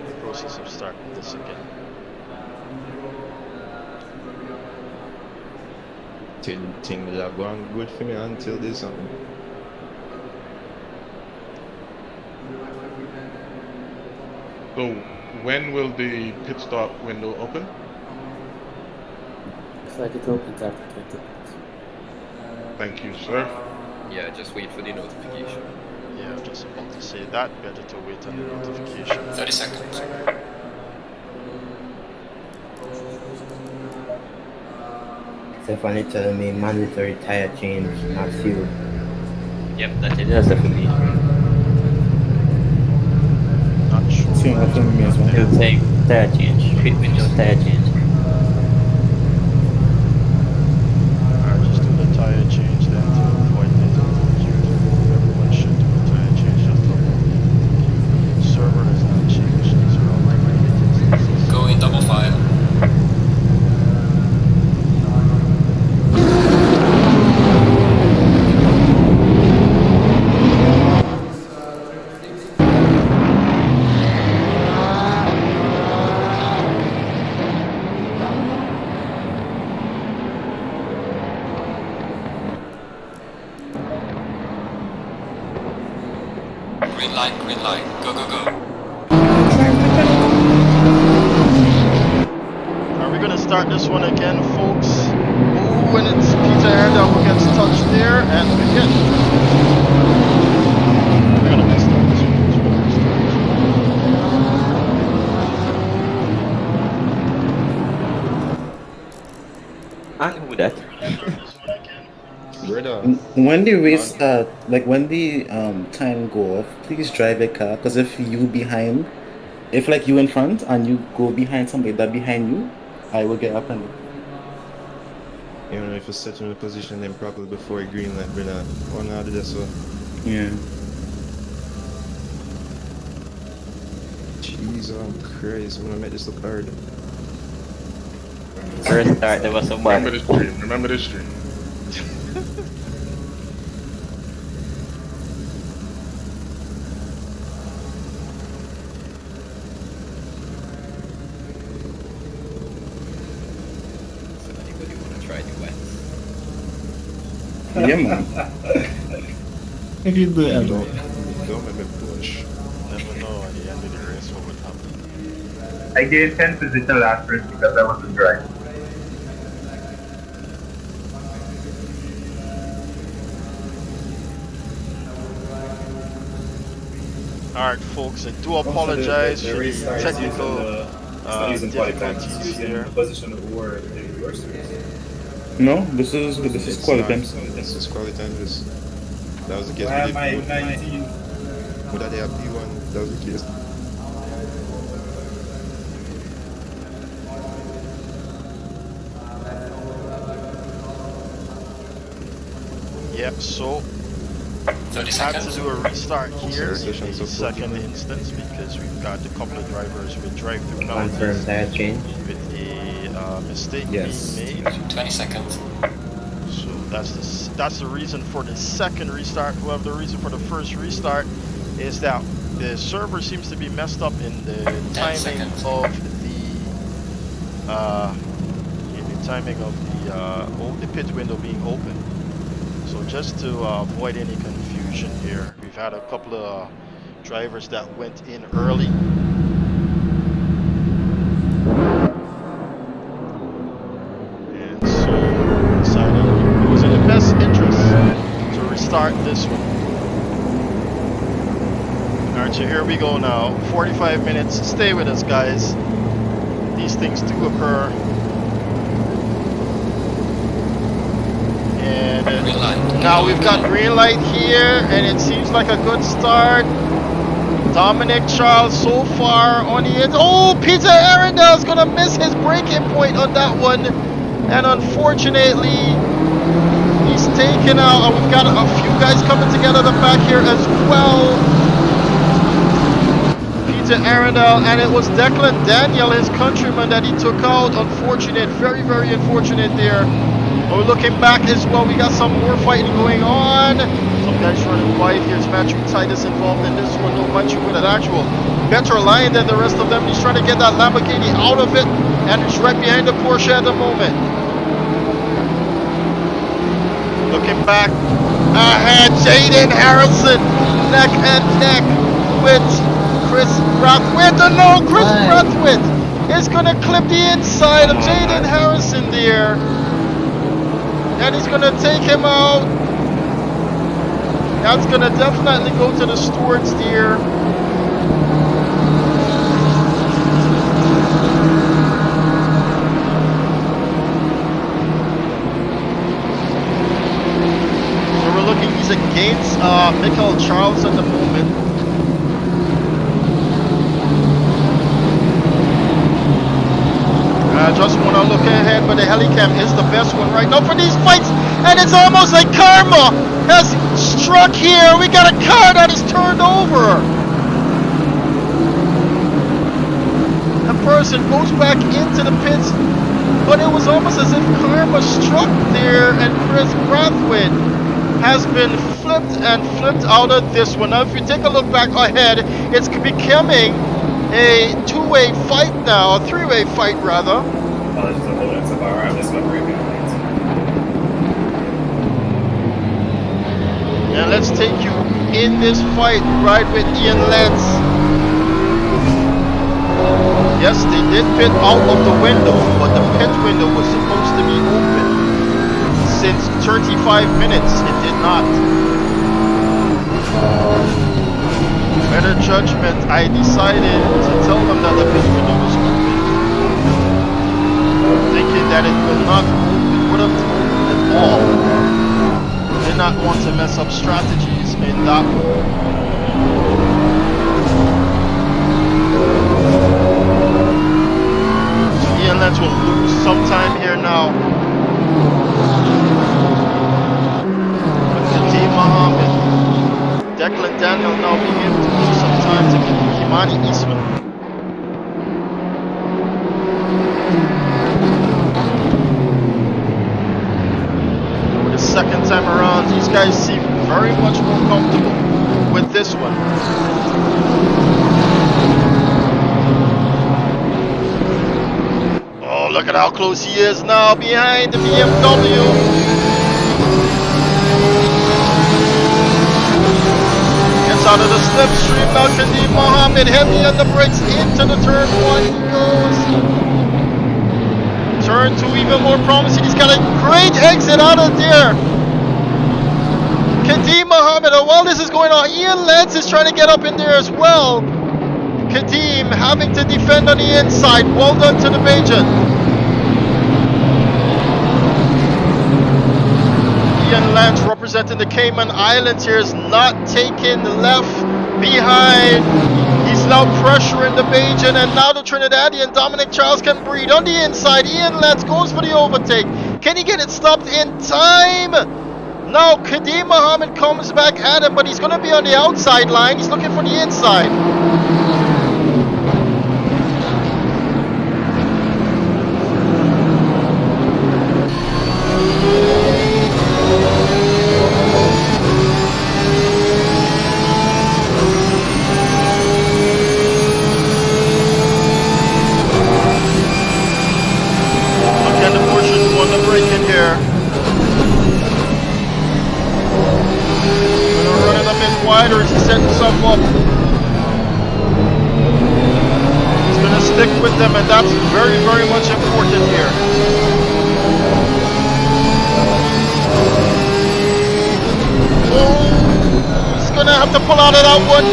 the process of starting this again. Thing will have gone good for me until this happened. So when will the pit stop window open? Looks like it opens after 20 minutes. Thank you, sir. Yeah, just wait for the notification. Yeah, I'm just about to say that. Better to wait on the notification. 30 seconds. Stephanie telling me mandatory tire change, not fuel. Yep, that is. That's definitely. Not sure. Same what for me as well. You're saying tire change, pit window tire change. Alright, just do the tire change then to avoid getting confused. Everyone should do a tire change just to avoid the server has not changed. These are all my instances. Go in double file. Green light, go, go, go. Are we gonna start this one again, folks? Ooh, and it's Peter Airdale who gets touched there, and again. We're gonna mess up this And who that? Brother, When the race like when the time go off, please drive a car. Because if you behind, if like you in front and you go behind somebody that behind you, I will get up and. you know, if you set in a position then properly before a green light, brother, one out of this one. Yeah. Jesus Christ, I'm gonna make this look hard. First start, there was some Remember this stream. Remember this stream. So anybody want to try the wets? Yeah, man. If you do it, Don't make me push. never know at the end of the race what would happen. I gave 10 position last race because I wasn't driving. Alright, folks, I do apologize for the technical difficulties here. No, this is quality time. This is quality time. That was the case. Would that have P1? That was the case. Yep, so 30 we had to seconds. do a restart here in Session the so second instance because we've got a couple of drivers with drive-through penalties Confirm tire change. with a mistake Yes. being made. 20 seconds. So that's the reason for the second restart. However, the reason for the first restart is that the server seems to be messed up in the timing seconds. of the pit window being open. So just to avoid any confusion here, we've had a couple of drivers that went in early. best interest to restart this one. Alright, so here we go now. 45 minutes. Stay with us, guys. These things do occur. And now we've got green light here, and it seems like a good start. Dominic Charles so far on the end. Oh, Peter Arundel is going to miss his breaking point on that one. And unfortunately, he's taken out. And we've got a few guys coming together the back here as well. Peter Arundel, and it was Declan Daniel, his countryman, that he took out. Unfortunate, very, very unfortunate there. But we're looking back as well. We got some more fighting going on. Some guys running wide here. It's Matthew Titus involved in this one. No Matthew with an actual better line than the rest of them. He's trying to get that Lamborghini out of it. And he's right behind the Porsche at the moment. Looking back ahead. Jaden Harrison neck and neck with Chris Brathwaite. No, Chris Brathwaite is going to clip the inside of Jaden Harrison there. And he's going to take him out. That's going to definitely go to the stewards there. So we're looking, he's against Michael Charles at the moment. I just want to look ahead, but the Helicam is the best one right now for these fights. And it's almost like karma has struck here. We got a car that is turned over. A person goes back into the pits, but it was almost as if karma struck there, and Chris Brathwaite has been flipped out of this one. Now, if you take a look back ahead, it's becoming a two-way fight now, a three-way fight rather. And let's take you in this fight right with Ian Lance. Yes, they did pit out of the window, but the pit window was supposed to be open since 35 minutes. It did not. Better judgment, I decided to tell them that the pit window was open, thinking that it would not open, would have opened at all. Did not want to mess up strategies in that one. So Ian Lance will lose sometime here now. But Team Muhammad, Declan Daniel now begins to lose some time to Imani Eastman. For the second time around, these guys seem very much more comfortable with this one. Oh, look at how close he is now behind the BMW. Out of the slipstream now, Kadeem Mohammed heavy on the brakes into the turn one. He goes. Turn two even more promising. He's got a great exit out of there. Kadeem Mohammed, and while this is going on, Ian Lance is trying to get up in there as well. Kadeem having to defend on the inside. Well done to the Bajan. Ian Lance representing the Cayman Islands here is not taking the left behind. He's now pressuring the Bajan, and now the Trinidadian Dominic Charles can breathe on the inside. Ian Lance goes for the overtake. Can he get it stopped in time? Now Kadeem Mohammed comes back at him, but he's going to be on the outside line. He's looking for the inside. Wider as he set himself up. He's going to stick with them, and that's very, very much important here. out of that one.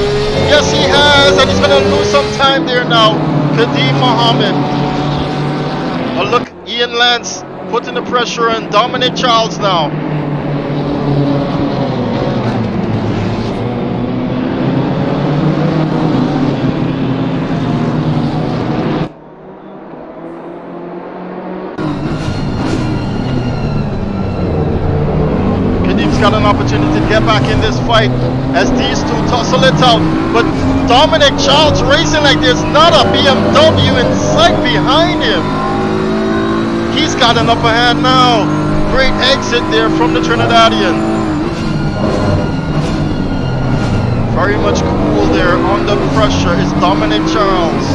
Yes, he has, and he's going to lose some time there now. Kadeem Mohammed. Oh, look, Ian Lance putting the pressure on Dominic Charles now. Got an opportunity to get back in this fight as these two tussle it out, but Dominic Charles racing like there's not a BMW in sight behind him. He's got an upper hand now. Great exit there from the Trinidadian. Very much cool there under pressure is Dominic Charles.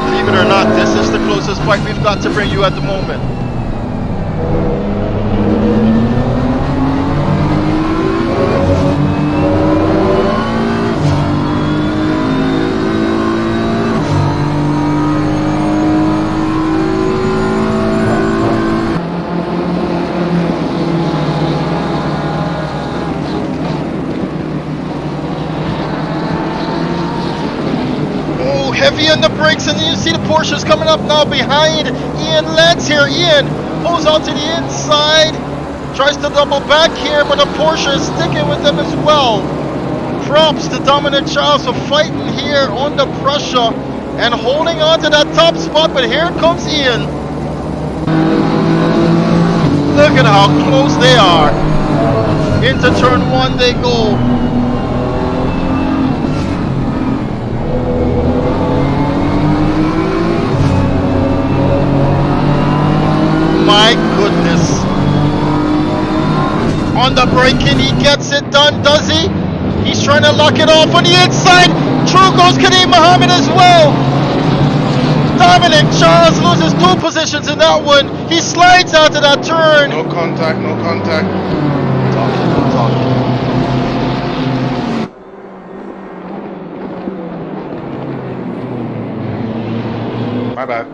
Believe it or not, this is the closest fight we've got to bring you at the moment. Heavy on the brakes, and you see the Porsches coming up now behind Ian Lance here. Ian pulls out to the inside, tries to double back here, but the Porsche is sticking with them as well. Props to Dominic Charles for fighting here under pressure and holding on to that top spot, but here comes Ian. Look at how close they are. Into turn one they go. My goodness. On the braking, he gets it done, does he? He's trying to lock it off on the inside. Through goes Kadeem Mohammed as well. Dominic Charles loses 2 positions in that one. He slides out of that turn. No contact, no contact. My bad.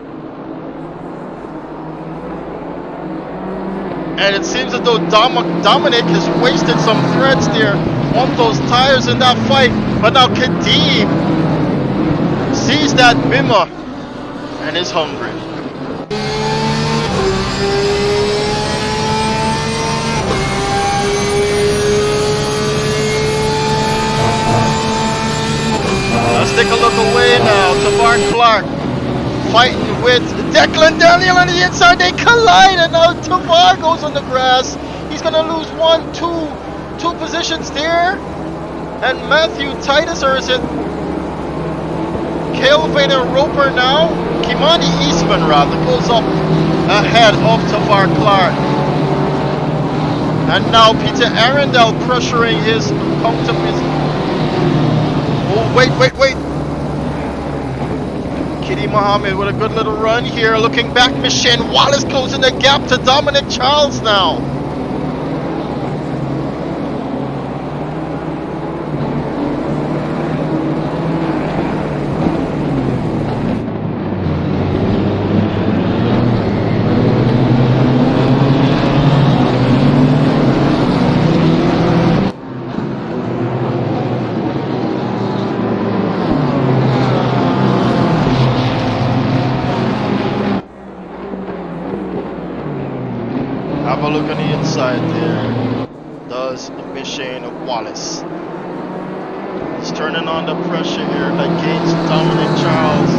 And it seems as though Dominic has wasted some threads there on those tires in that fight. But now Kadeem sees that Bimmer and is hungry. Let's take a look away now to Mark Clark. Fighting with Declan Daniel on the inside, they collide, and now Tavar goes on the grass. He's gonna lose two positions there. And Matthew Titus, or is it Kelvin and Roper now? Kimani Eastman rather goes up ahead of Tavar Clark. And now Peter Arundel pressuring his counterpiece. Oh, wait. Kitty Mohammed with a good little run here. Looking back, Michelle Wallace closing the gap to Dominic Charles now. Have a look on the inside there. Does Michelle Wallace. He's turning on the pressure here against Dominic Charles.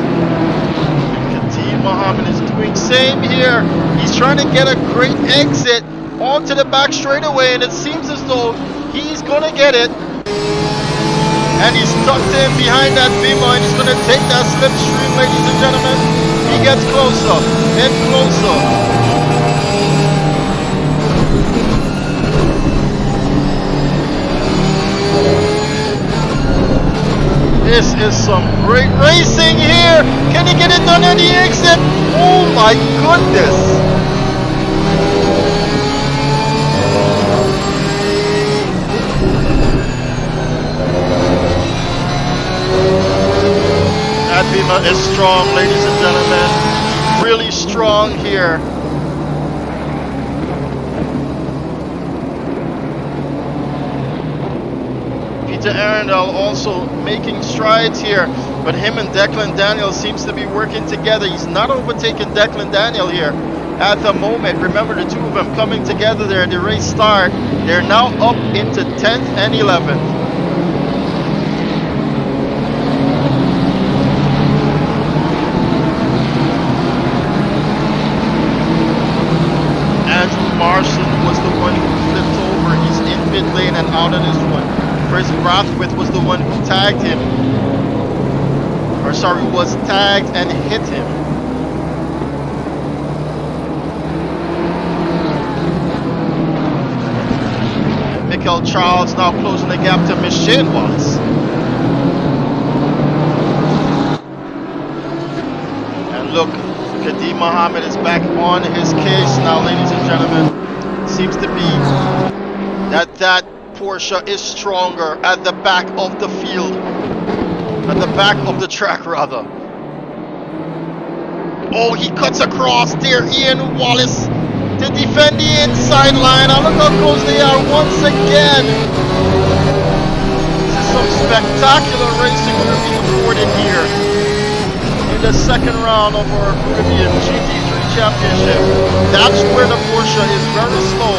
Kadeem Mohammed is doing same here. He's trying to get a great exit onto the back straightaway, and it seems as though he's gonna get it. And he's tucked in behind that Beamer, and he's gonna take that slipstream, ladies and gentlemen. He gets closer and closer. This is some great racing here. Can he get it done at the exit? Oh my goodness. That Beamer is strong, ladies and gentlemen. Really strong here. Peter Arundel also making strides here, but him and Declan Daniel seems to be working together. He's not overtaking Declan Daniel here at the moment. Remember, the two of them coming together there at the race start. They're now up into 10th and 11th. Marston was the one who flipped over. He's in pit lane and out of this one. Chris Brathwaite was the one who tagged him. Or sorry, was tagged and hit him. And Michael Charles now closing the gap to Michelle Wallace. And look, Kadeem Mohammed is back on his case now, ladies and gentlemen. Seems to be that Porsche is stronger at the back of the field. At the back of the track, rather. Oh, he cuts across there, Ian Wallace, to defend the inside line. Oh, look how close they are once again. This is some spectacular racing we're being afforded here in the second round of our Caribbean GT3 Championship. That's where the Porsche is very slow.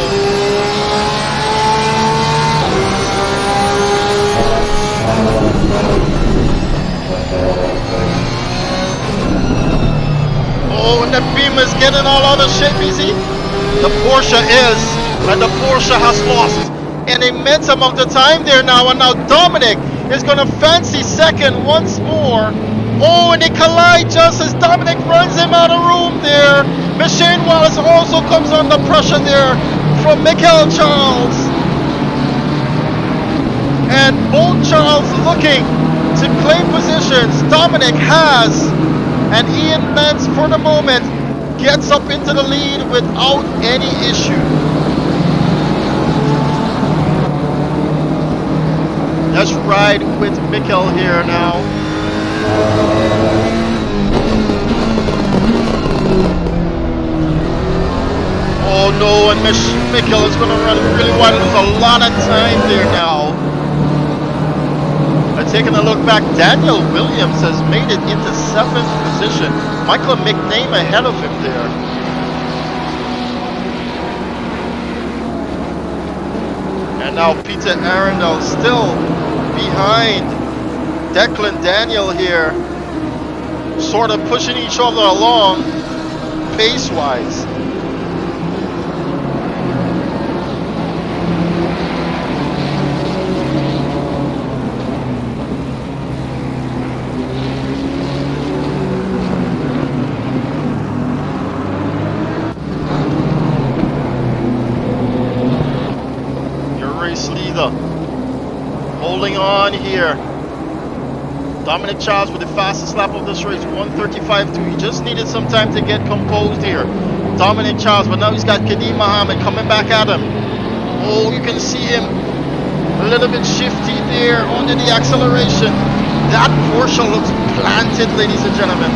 Oh, and the beam is getting all out of shape, easy. The Porsche is, and the Porsche has lost an immense amount of time there now, and now Dominic is going to fancy second once more. Oh, and they collide just as Dominic runs him out of room there. Michelle Wallace also comes under pressure there from Michael Charles. And both Charles looking to claim positions. Dominic has, and Ian Mance for the moment gets up into the lead without any issue. Let's ride with Michael here now. Oh no, and Michael is going to run really wide. Lose a lot of time there now. Taking a look back, Daniel Williams has made it into 7th position. Michael McName ahead of him there. And now Peter Arundel still behind Declan Daniel here, sort of pushing each other along pace-wise. Holding on here. Dominic Charles with the fastest lap of this race, 1:35.2. He just needed some time to get composed here. Dominic Charles, but now he's got Kadeem Mohammed coming back at him. Oh, you can see him a little bit shifty there under the acceleration. That Porsche looks planted, ladies and gentlemen.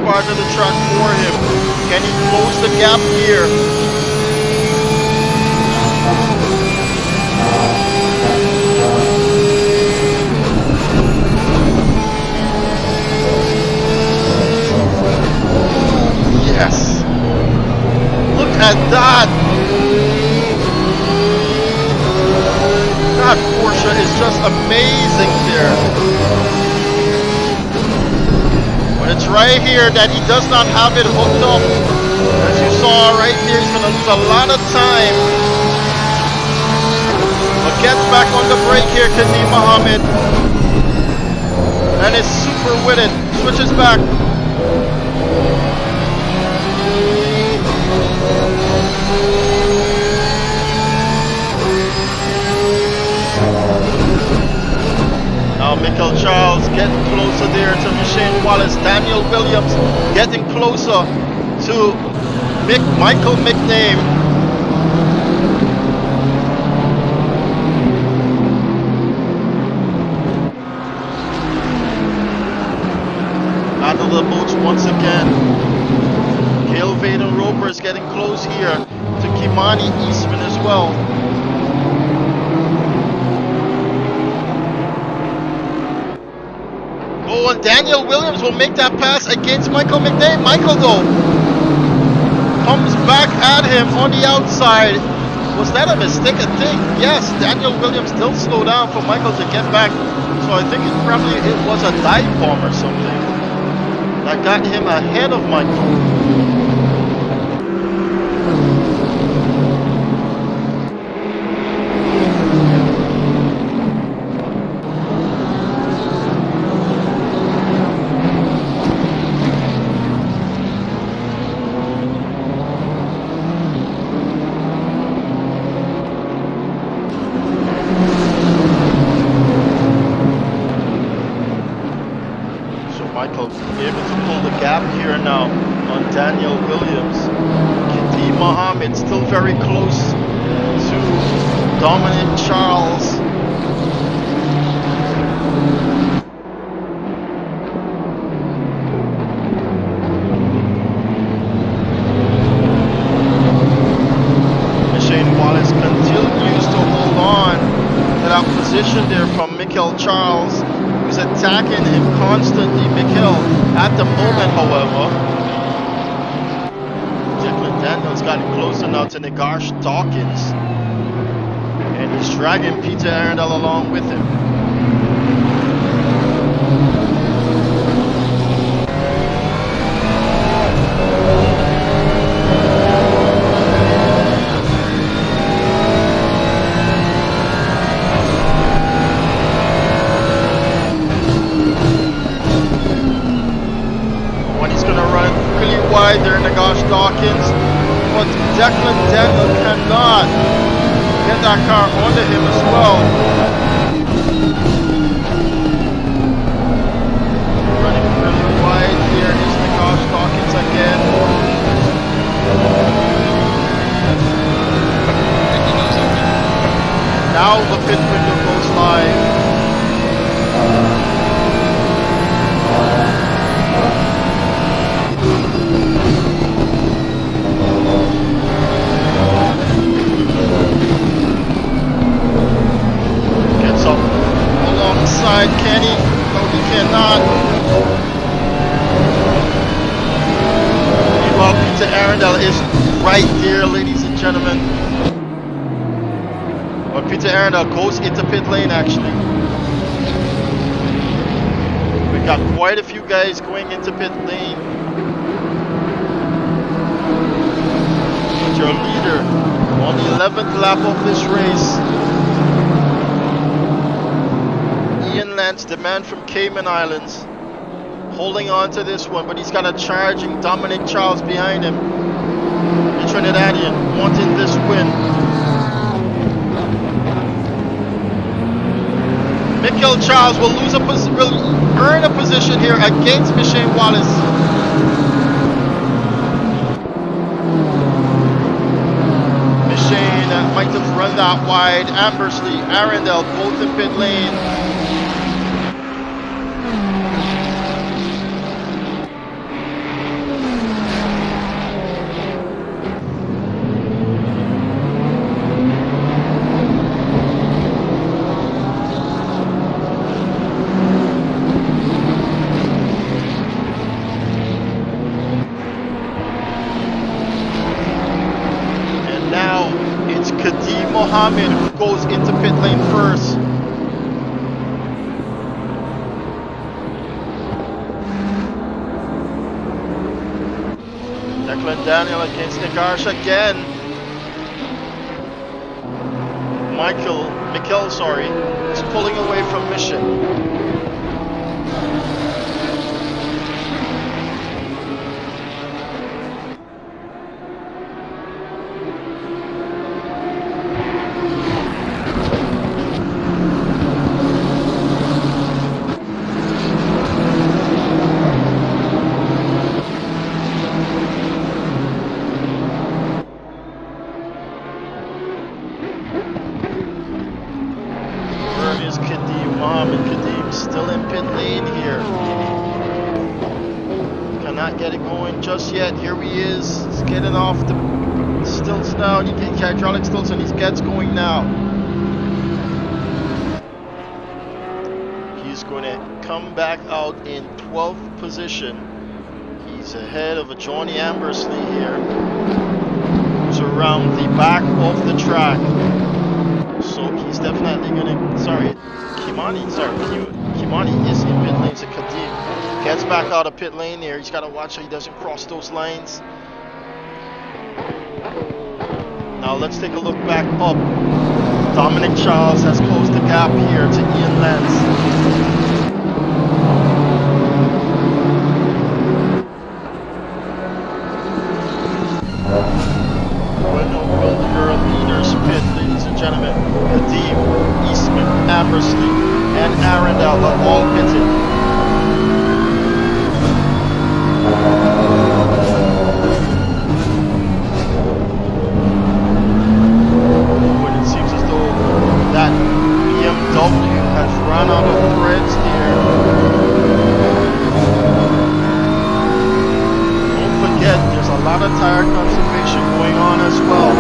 Part of the track for him. Can he close the gap here? Yes. Look at that. That Porsche is just amazing there. It's right here that he does not have it hooked up. As you saw right here, he's going to lose a lot of time. But gets back on the brake here, Kadeem Mohammed. And is super with it. Switches back. Now Michael Daniel Williams getting closer to Michael McName. Out of the boats once again. Cale Vaden Roper is getting close here to Kimani Eastman as well. Oh, and Daniel Williams will make that pass against Michael McName. Michael, though, comes back at him on the outside. Was that a mistake? I think, yes, Daniel Williams still slowed down for Michael to get back. So I think it was a dive bomb or something that got him ahead of Michael. Michael able to pull the gap here now on Daniel Williams. Kati Mohammed still very close to Dominic Charles. Shane Wallace continues to hold on to that position there from Michael Charles, who's attacking him constantly. Michael, at the moment, however, Declan Daniels got closer now to Nagash Dawkins, and he's dragging Peter Arundel along with him. Wide there, Nagash Dawkins, but Declan Daniel cannot get that car onto him as well. Running really wide here is Nagash Dawkins again. Now the pit window goes live. Alongside Kenny, no he cannot. Meanwhile, Peter Arundel is right there, ladies and gentlemen. Well, Peter Arundel goes into pit lane actually. We got quite a few guys going into pit lane. But your leader on the 11th lap of this race, Lance, the man from Cayman Islands, holding on to this one, but he's got a charging Dominic Charles behind him. The Trinidadian wanting this win. Michael Charles will earn a position here against Michelle Wallace. Michelle might have run that wide. Ambersley, Arundel, both in pit lane. Mohammed who goes into pit lane first. Declan Daniel against Nagash again. Michael, is pulling away from Mission. forget, here he is. He's getting off the stilts now. The hydraulic stilts, and he gets going now. He's going to come back out in 12th position. He's ahead of a Johnny Ambersley here, who's around the back of the track. So he's definitely going to, Kimani is in pit lane, so Kadim gets back out of pit lane there. He's got to watch so he doesn't cross those lines. Now let's take a look back up. Dominic Charles has closed the gap here to Ian Lance. Will the world leaders pit, ladies and gentlemen? Kadim, Eastman, Ambersley, and Arundel are all pitted. When it seems as though that BMW has run out of threads here. Don't forget, there's a lot of tire conservation going on as well.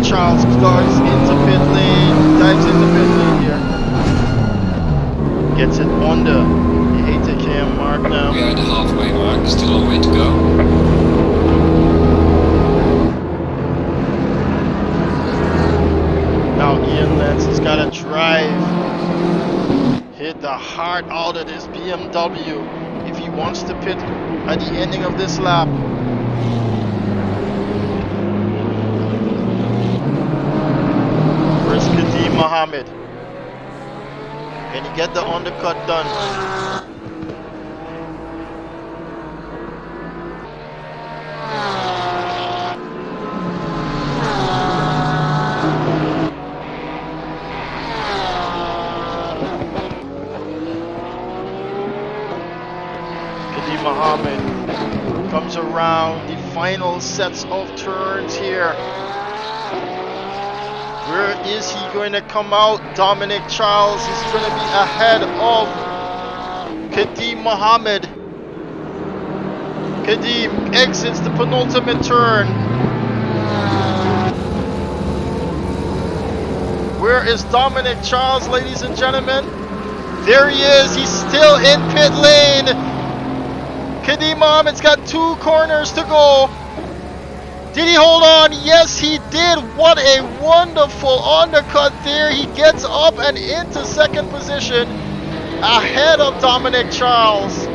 Charles goes into pit lane, dives into pit lane here. Gets it under the 80 km mark now. We are at the halfway mark, still a long way to go. Now Ian Lance has got to drive, hit the heart out of this BMW if he wants to pit at the ending of this lap. Where's Kadim Mohammed? Can he get the undercut done? Kadim Mohammed comes around the final sets of turns here. Where is he going to come out? Dominic Charles is going to be ahead of Kadim Mohammed. Kadim exits the penultimate turn. Where is Dominic Charles, ladies and gentlemen? There he is. He's still in pit lane. Kadim Mohammed's got 2 corners to go. Did he hold on? Yes, he did. What a wonderful undercut there. He gets up and into second position ahead of Dominic Charles.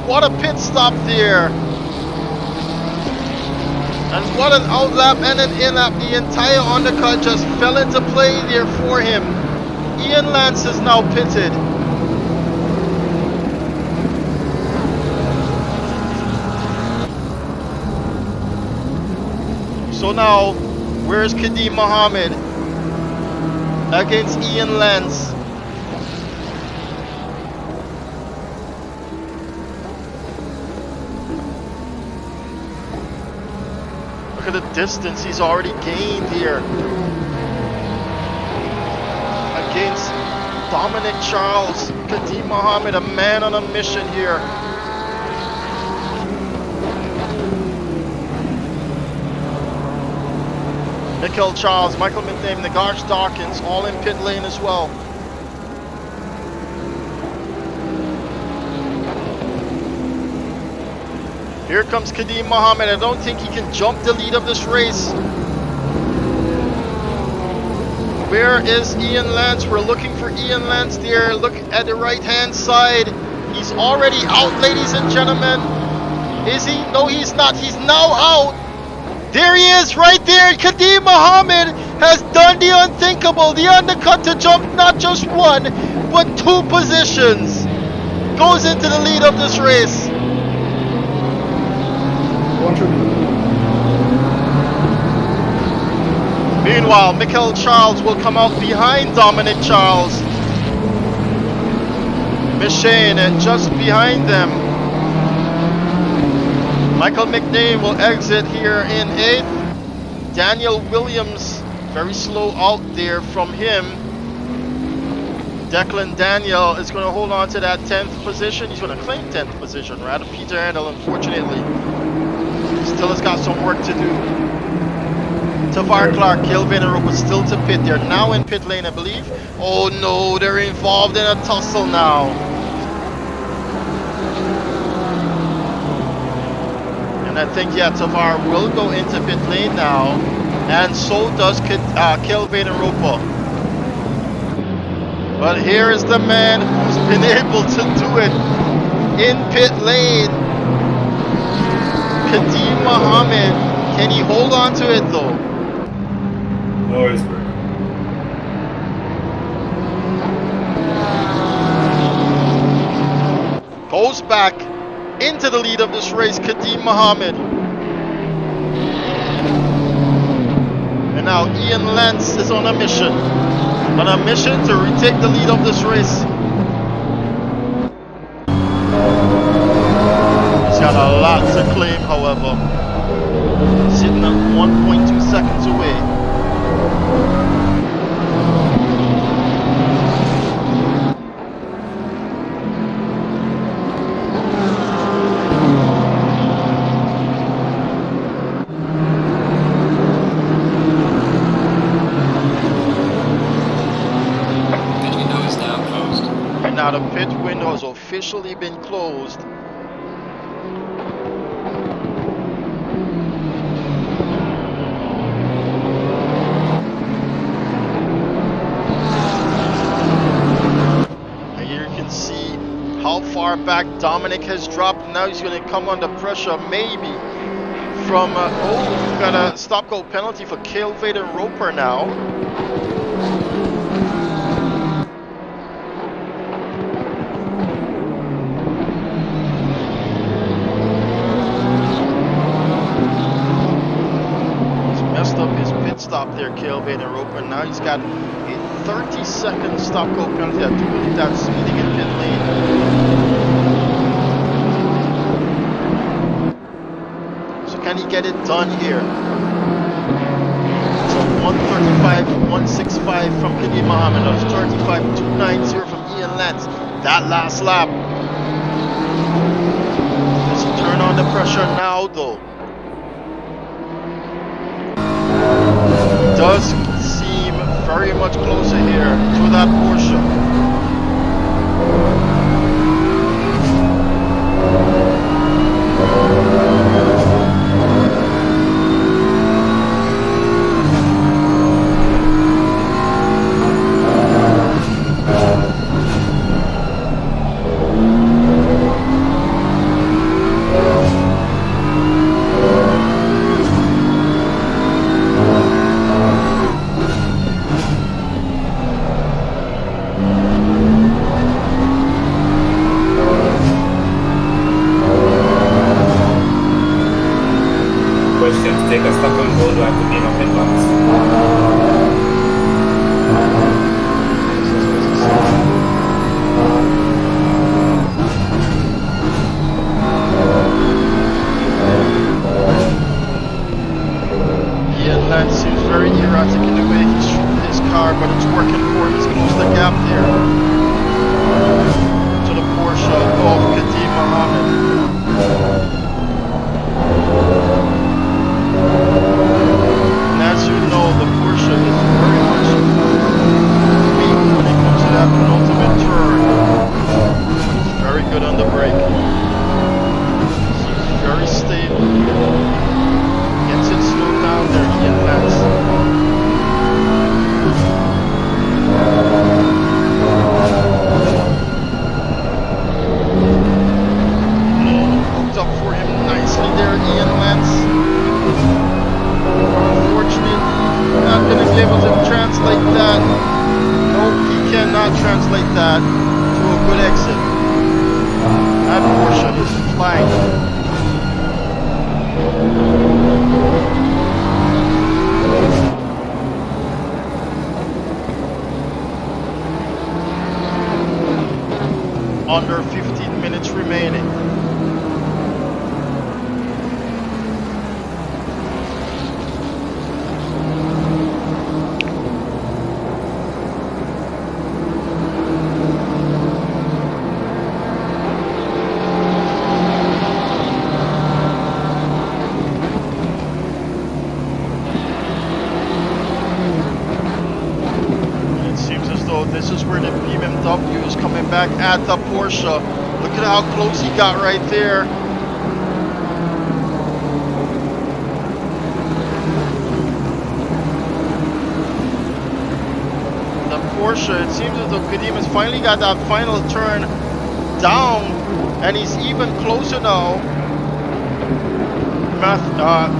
What a pit stop there. And what an outlap and an inlap. The entire undercut just fell into play there for him. Ian Lance is now pitted. So now, where's Kadim Mohammed against Ian Lance? Look at the distance he's already gained here against Dominic Charles. Kadim Mohammed, a man on a mission here. Michael Charles, Michael McNabe, Nagash Dawkins, all in pit lane as well. Here comes Kadeem Mohammed. I don't think he can jump the lead of this race. Where is Ian Lance? We're looking for Ian Lance there. Look at the right-hand side. He's already out, ladies and gentlemen. Is he? No, he's not. He's now out. There he is, right there. Kadeem Mohammed has done the unthinkable. The undercut to jump not just one, but 2 positions. Goes into the lead of this race. Meanwhile, Michael Charles will come out behind Dominic Charles. Michane just behind them. Michael McNair will exit here in 8th. Daniel Williams, very slow out there from him. Declan Daniel is going to hold on to that 10th position. He's going to claim 10th position, rather. Peter Handel, unfortunately, still has got some work to do. Tavar Clark, Kelvin and Roper still to pit. They're now in pit lane, I believe. Oh no, they're involved in a tussle now. And I think, yeah, Tavar will go into pit lane now. And so does Kelvin and Roper. But here is the man who's been able to do it in pit lane. Kadeem Mohammed. Can he hold on to it though? No worries, bro. Goes back into the lead of this race, Kadeem Mohammed. And now Ian Lance is on a mission. On a mission to retake the lead of this race. He's got a lot to claim, however. Sitting at 1.2 seconds away. Now the pit window has officially been closed. And here you can see how far back Dominic has dropped. Now he's going to come under pressure, maybe from we've got a stop-go penalty for Kelvin Roper now. Stop there, Kelvin and Roper. Now he's got a 30-second stop-go penalty. I do believe that's speeding in pit lane. So can he get it done here? So 135, 165 from Kadeem Mohammed. That's 35, 290 from Ian Lance. That last lap. Does he turn on the pressure now, though? Does seem very much closer here to that Porsche. Take a stop and go, do I have to be in a pit box? Ian Lance seems very erratic in the way he's shooting his car, but it's working for him. He's closed the gap there to the Porsche of Kadeem Mohammed. And as you know, the Porsche is very much weak when it comes to that penultimate turn. It's very good on the brake. Seems very able to translate that. Nope, he cannot translate that to a good exit. That Porsche is flying. Under 15 minutes remaining. This is where the BMW is coming back at the Porsche. Look at how close he got right there. The Porsche, it seems as though Kadim has finally got that final turn down, and he's even closer now.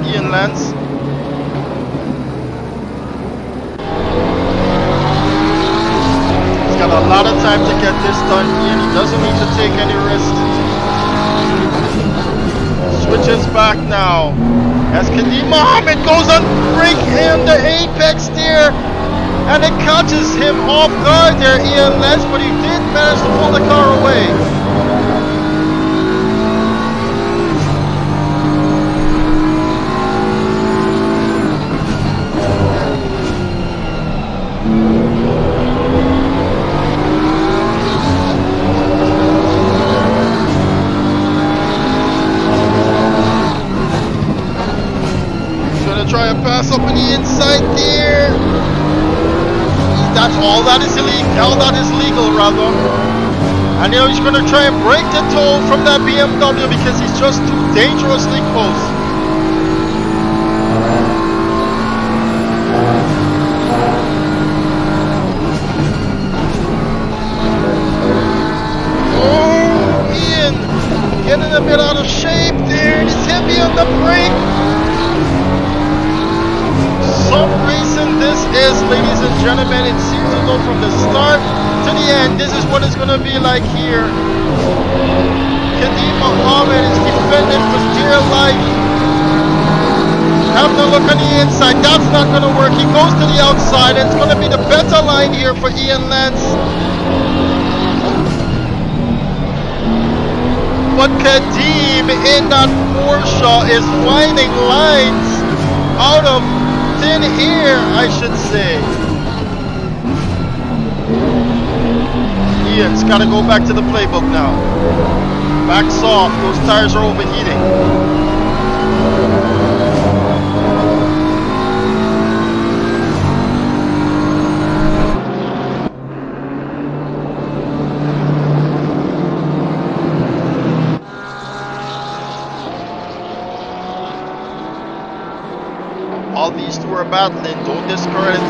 Ian Lance. Got a lot of time to get this done, Ian. He doesn't need to take any risks. Switches back now as Kadim Mohammed goes on brake in the apex there, and it catches him off guard there, Ian Lance, but he did manage to pull the car away. Try a pass up on the inside there. That's all that is illegal. All that is legal, rather. And he's going to try and break the toe from that BMW because he's just too dangerously close. Oh, Ian, getting a bit out of shape there. And he's heavy on the brake. Some reason this is, ladies and gentlemen, it seems to go from the start to the end. This is what it's going to be like here. Kadim Mohammed is defending for dear life. Having a look on the inside, that's not going to work. He goes to the outside, and it's going to be the better line here for Ian Lance. But Kadim in that Porsche is finding lines out of thin air, I should say. Ian's got to go back to the playbook now. Back soft, those tires are overheating. All these two are battling. Don't discredit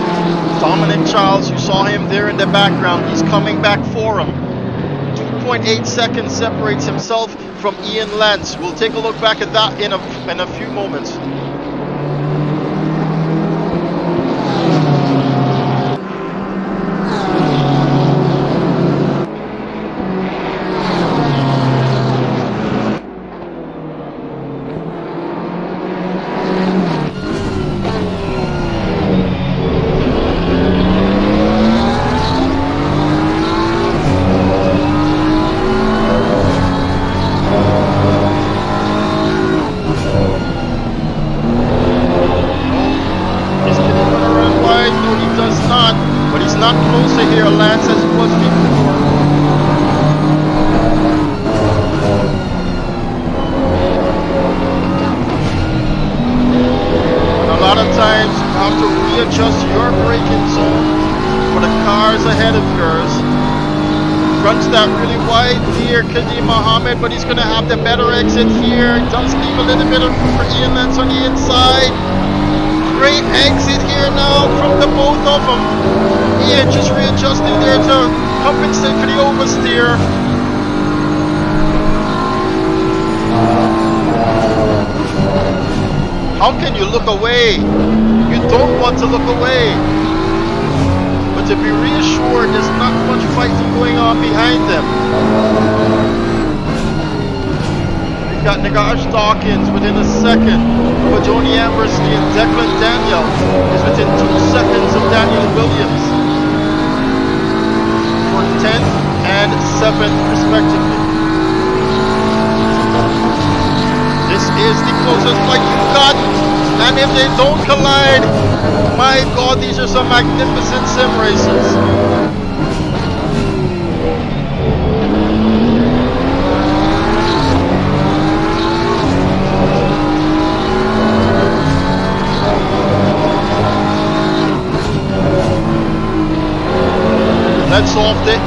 Dominic Charles. You saw him there in the background. He's coming back for him. 2.8 seconds separates himself from Ian Lance. We'll take a look back at that in a few moments. Adjust your braking zone for the cars ahead of yours. Runs that really wide here, Kadim Mohammed, but he's going to have the better exit here. Does leave a little bit of room for Ian Lance on the inside. Great exit here now from the both of them. Ian just readjusting there to compensate for the oversteer. How can you look away? You don't want to look away. to be reassured there's not much fighting going on behind them. We've got Nagash Dawkins within a second of Joni Ambersley, and Declan Daniel is within 2 seconds of Daniel Williams for 10th and 7th respectively. This is the closest fight you've got, and if they don't collide, my God, these are some magnificent sim races. Let's off the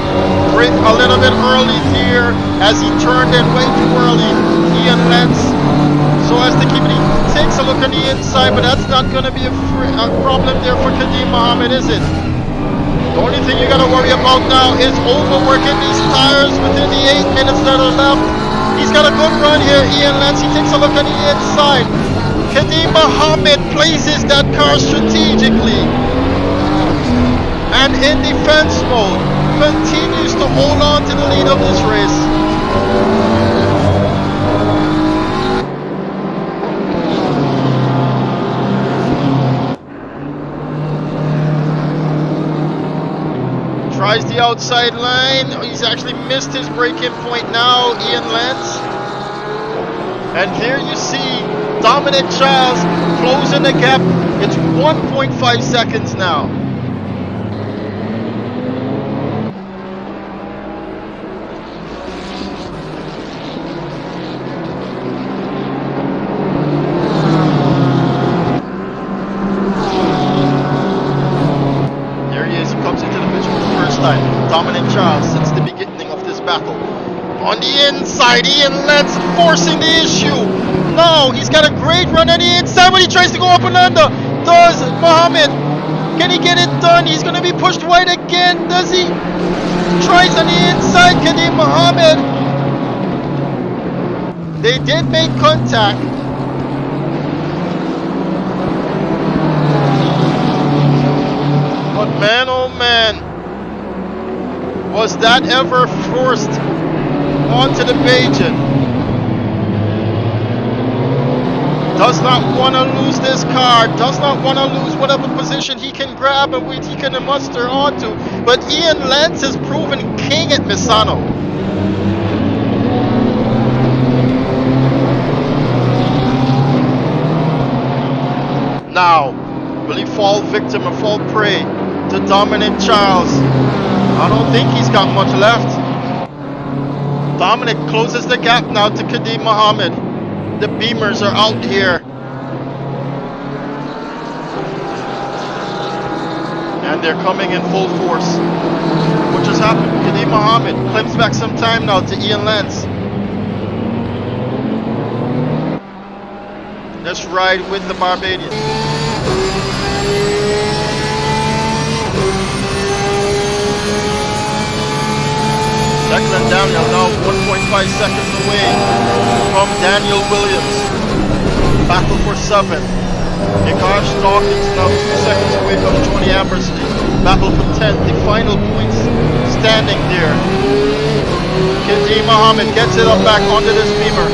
brake a little bit early here as he turned in way too early. Ian Lentz, so as to keep it, he takes a look on the inside, but that's not going to be a problem there for Kadeem Mohammed, is it? The only thing you got to worry about now is overworking these tires within the 8 minutes that are left. He's got a good run here, Ian Lentz. He takes a look on the inside. Kadeem Mohammed places that car strategically, and in defense mode, continues to hold on to the lead of this race. Tries the outside line. He's actually missed his braking point now, Ian Lentz. And here you see Dominic Charles closing the gap. It's 1.5 seconds now. Dominic Charles since the beginning of this battle. On the inside, Ian Lentz forcing the issue. No, he's got a great run on the inside, but he tries to go up and under. Does Mohammed? Can he get it done? He's going to be pushed wide again. Does he? Tries on the inside, Kadeem Mohammed. They did make contact. But man, oh man, was that ever forced onto the Bajan? Does not want to lose this car, does not want to lose whatever position he can grab and which he can muster onto. But Ian Lentz has proven king at Misano. Now, will he fall victim or fall prey to Dominic Charles? I don't think he's got much left. Dominic closes the gap now to Kadeem Mohammed. The Beamers are out here. And they're coming in full force. What just happened? Kadeem Mohammed claims back some time now to Ian Lentz. Let's ride with the Barbadian. Declan Daniel now 1.5 seconds away from Daniel Williams. Battle for 7th. Nagash Dawkins now 2 seconds away from Joni Ambersley. Battle for 10th. The final points standing there. Kadeem Mohammed gets it up back onto this Beamer.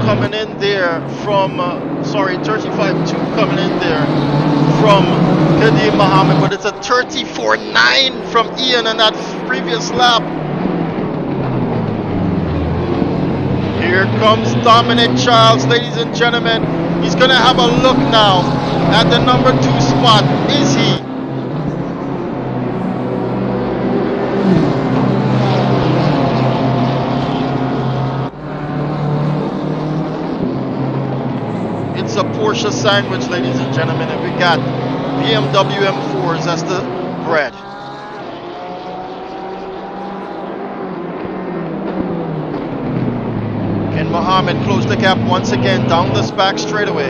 coming in there from, 35-2 coming in there from Kadeem Mohammed, but it's a 34-9 from Ian in that previous lap. Here comes Dominic Charles, ladies and gentlemen. He's going to have a look now at the number 2 spot. Is he? It's a Porsche sandwich, ladies and gentlemen, and we got BMW M4s as the bread. Can Mohammed close the gap once again down this back straightaway?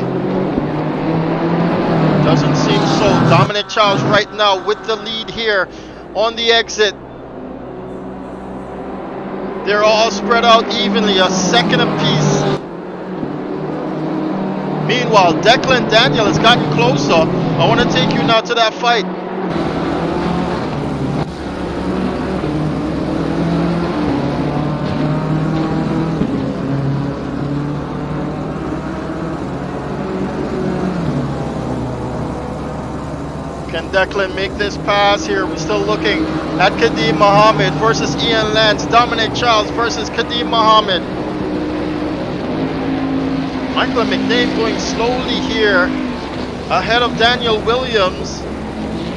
Doesn't seem so. Dominic Charles right now with the lead here on the exit. They're all spread out evenly, a second apiece. Meanwhile, Declan Daniel has gotten closer. I want to take you now to that fight. Can Declan make this pass here? We're still looking at Kadeem Mohammed versus Ian Lance. Dominic Charles versus Kadeem Mohammed. Michael McNair going slowly here ahead of Daniel Williams,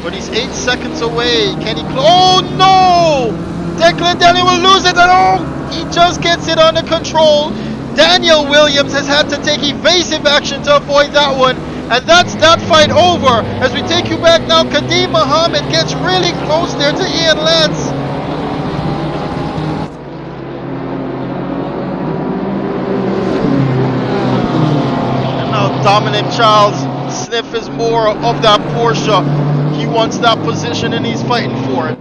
but he's 8 seconds away. Can he oh no! Declan Daniel will lose it. Oh, he just gets it under control. Daniel Williams has had to take evasive action to avoid that one. And that's that fight over. As we take you back now, Kadeem Mohammed gets really close there to Ian Lance. And now Dominic Charles sniffs more of that Porsche. He wants that position and he's fighting for it.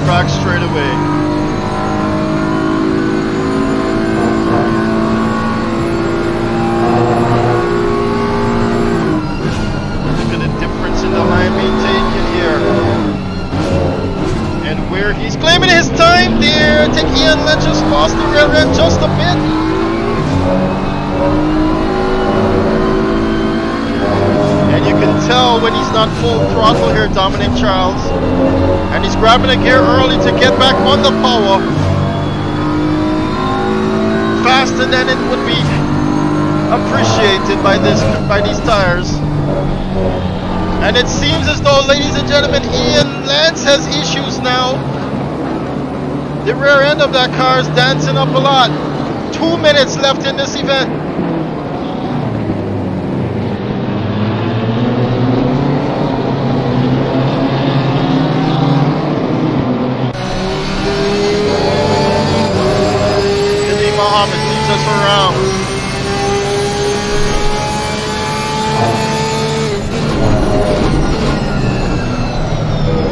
Back straight away. Look at the difference in the line being taken here. And where he's claiming his time there. I think Ian Lance just lost the rear end just a bit. And you can tell when he's not full throttle here, Dominic Charles. And he's grabbing a gear early to get back on the power. Faster than it would be appreciated by these tires. And it seems as though, ladies and gentlemen, Ian Lance has issues now. The rear end of that car is dancing up a lot. 2 minutes left in this event. Mohammed leads us around.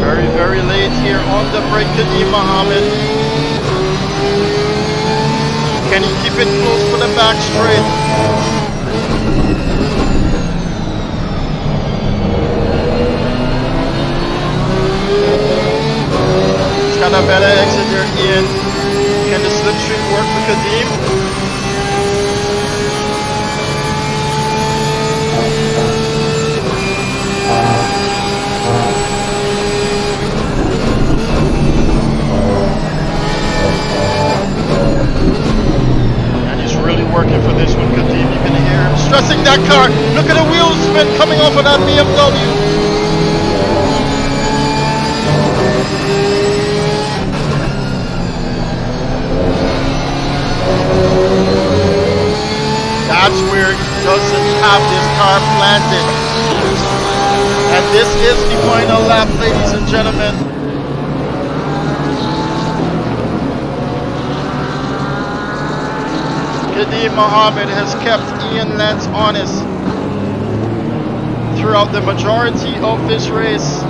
Very, very late here on the break, Kadeem Mohammed. Can he keep it close for the back straight? He's got a better exit there, Ian. Can the slipstream work for Kadeem? And he's really working for this one, Kadeem. You can hear him stressing that car. Look at the wheel spin coming off of that BMW. That's where he doesn't have this car planted. And this is the final lap, ladies and gentlemen. Kadeem Mohammed has kept Ian Lance honest throughout the majority of this race.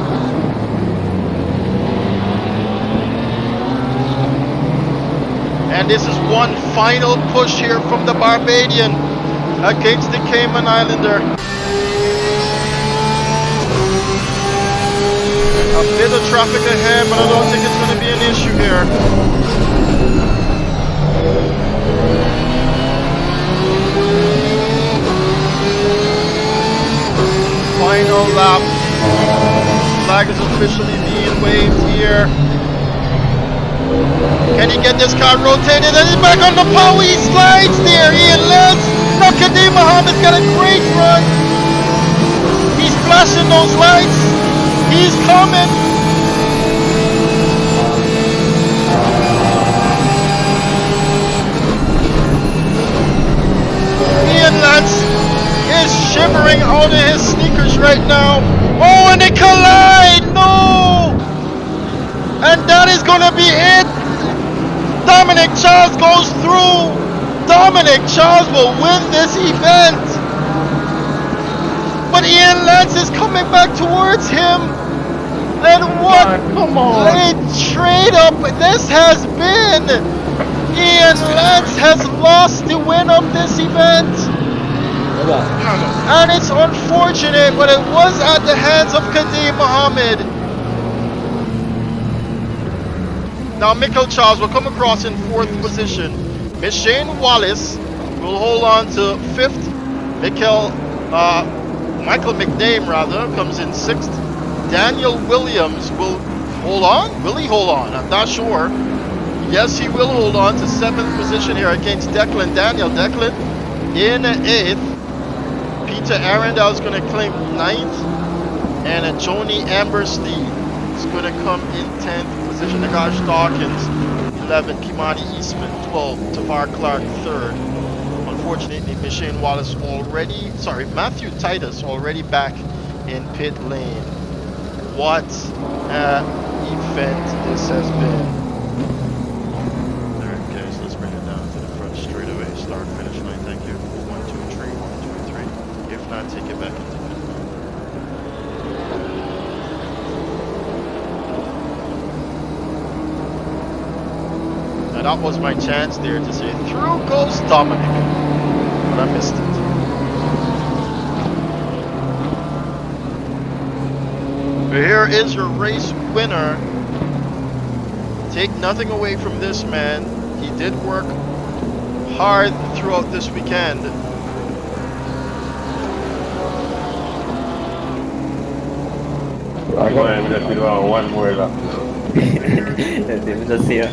And this is one final push here from the Barbadian against the Cayman Islander. A bit of traffic ahead, but I don't think it's going to be an issue here. Final lap. Flag is officially being waved here. Can he get this car rotated? And he's back on the power. He slides there. Ian Lance. Now Kadeem Mohammed's got a great run. He's flashing those lights. He's coming. shivering out of his sneakers right now. Oh, and they collide! No! And that is gonna be it. Dominic Charles goes through. Dominic Charles will win this event. But Ian Lance is coming back towards him. And what a trade up this has been. Ian Lance has lost the win of this event. And it's unfortunate, but it was at the hands of Kadeem Mohammed. Now Michael Charles will come across in 4th position. Miss Shane Wallace will hold on to 5th. Michael McName rather comes in 6th. Daniel Williams will hold on. Will he hold on? I'm not sure. Yes, he will hold on to 7th position here against Declan. Declan in 8th. Peter Arundel is going to claim 9th. And Joni Ambersley is going to come in 10th position. Nagash Dawkins, 11th. Kimani Eastman, 12th. Tavar Clark, 3rd. Unfortunately, Michelle Wallace Matthew Titus already back in pit lane. What an event this has been. Alright guys, let's bring it down to the front straight away. Start, finish line, thank you. 1, 2, 3, 1, 2, 3. If not, take it back into pit lane. And that was my chance there to say, through goes Dominic. But I missed it. Here is your race winner. Take nothing away from this man. He did work hard throughout this weekend. I'm going to do one more lap. Just here.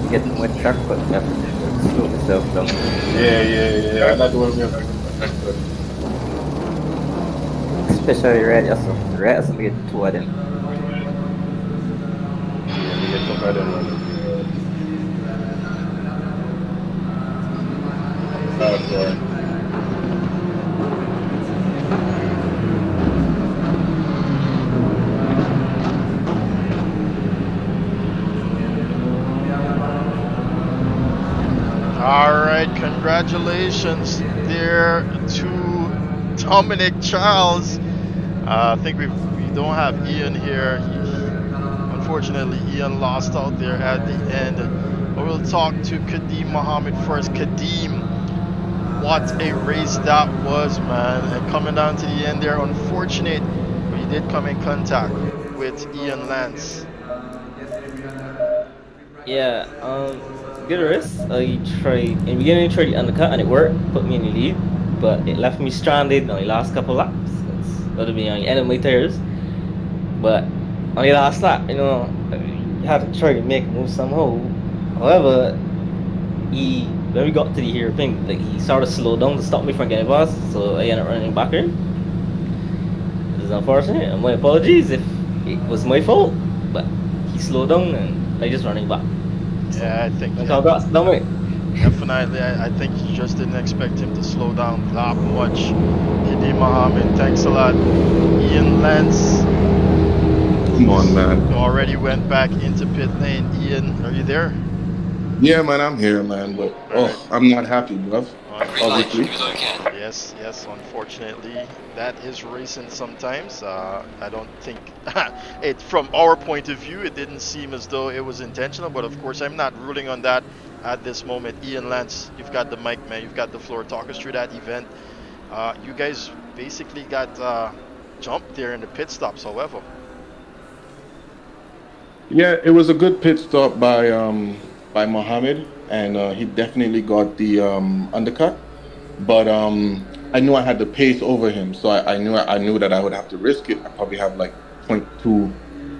Getting with track, but I have to slow myself down. Yeah. That's what I'm going Especially red, so we get 2 of them. Yeah, we get 2 of them. Alright, congratulations there to Dominic Charles. I think we don't have Ian here. Unfortunately, Ian lost out there at the end. But we'll talk to Kadeem Mohammed first. Kadeem, what a race that was, man. And coming down to the end there, unfortunate, but he did come in contact with Ian Lance. Yeah, good race. I tried, in the beginning I tried the undercut and it worked, put me in the lead. But it left me stranded on the last couple laps. That would be on the end of my tires. But on the last lap, you had to try to make a move somehow. However, when we got to the hairpin, he sort of slowed down to stop me from getting past, so I ended up running back in. This is unfortunate, and my apologies if it was my fault, but he slowed down and I just running back. Yeah, I think. Congrats, Dominic. Definitely, I think you just didn't expect him to slow down that much. Kadeem Mohammed, thanks a lot. Ian Lance. Come on, man. Already went back into pit lane. Ian, are you there? Yeah, man, I'm here, man, but I'm not happy, bruv. Obviously. Yes, unfortunately, that is racing sometimes. I don't think, from our point of view, it didn't seem as though it was intentional, but of course, I'm not ruling on that at this moment. Ian Lance, you've got the mic, man, you've got the floor. Talk us through that event. You guys basically got jumped there in the pit stops, however. Yeah, it was a good pit stop by Mohammed, and he definitely got the undercut. But I knew I had the pace over him, so I knew that I would have to risk it. I probably have like 0.2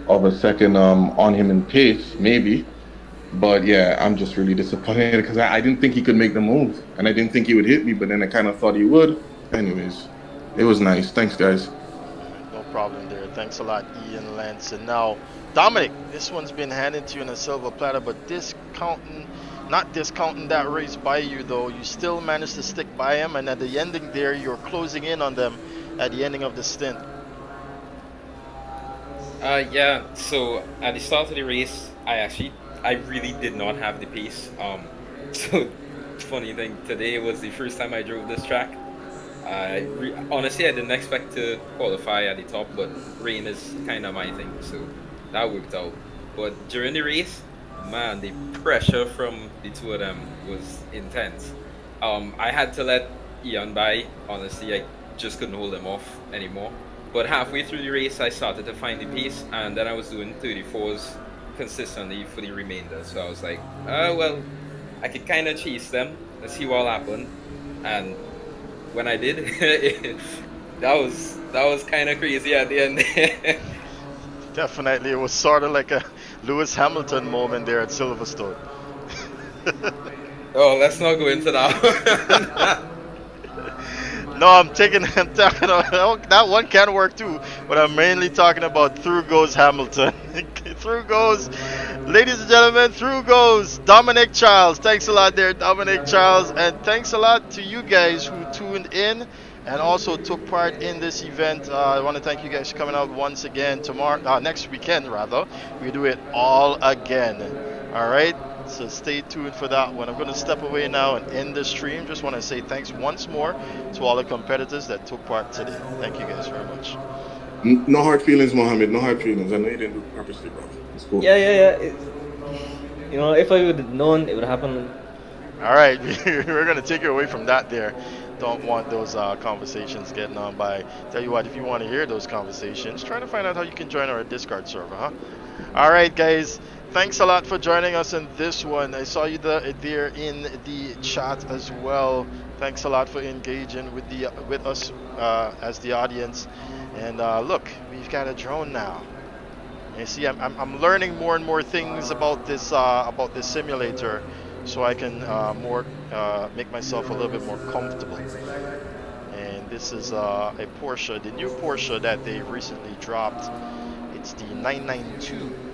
of a second on him in pace, maybe. But yeah, I'm just really disappointed because I didn't think he could make the move, and I didn't think he would hit me, but then I kind of thought he would. Anyways, it was nice. Thanks, guys. No problem there. Thanks a lot, Ian Lance. And now, Dominic, this one's been handed to you on a silver platter, but not discounting that race by you, though. You still managed to stick by him, and at the ending there, you're closing in on them at the ending of the stint. Yeah, so at the start of the race, I really did not have the pace. So funny thing, today was the first time I drove this track. Honestly, I didn't expect to qualify at the top, but rain is kind of my thing, so that worked out. But during the race, man, the pressure from the two of them was intense. I had to let Ian by. Honestly, I just couldn't hold him off anymore. But halfway through the race, I started to find the pace, and then I was doing 34s consistently for the remainder. So I was like, well, I could kind of chase them. Let's see what happened. And when I did, that was kind of crazy at the end. Definitely, it was sort of like a Lewis Hamilton moment there at Silverstone. Oh, let's not go into that. No, I'm talking about that one can work too, but I'm mainly talking about through goes Hamilton. Through goes, ladies and gentlemen, through goes Dominic Charles. Thanks a lot there, Dominic Charles, and thanks a lot to you guys who tuned in and also took part in this event. I want to thank you guys for coming out once again next weekend rather. We do it all again. All right. So stay tuned for that one. I'm going to step away now and end the stream. Just want to say thanks once more to all the competitors that took part today. Thank you guys very much. No hard feelings, Mohammed. No hard feelings. I know you didn't do it purposely, bro. It's cool. Yeah. If I would have known, it would happen. All right, we're going to take you away from that there. Don't want those conversations getting on by. Tell you what, if you want to hear those conversations, try to find out how you can join our Discord server, huh? All right, guys. Thanks a lot for joining us in this one. I saw you there in the chat as well. Thanks a lot for engaging with us as the audience. And look, we've got a drone now. You see, I'm learning more and more things about this simulator, so I can make myself a little bit more comfortable. And this is a Porsche, the new Porsche that they recently dropped. It's the 992.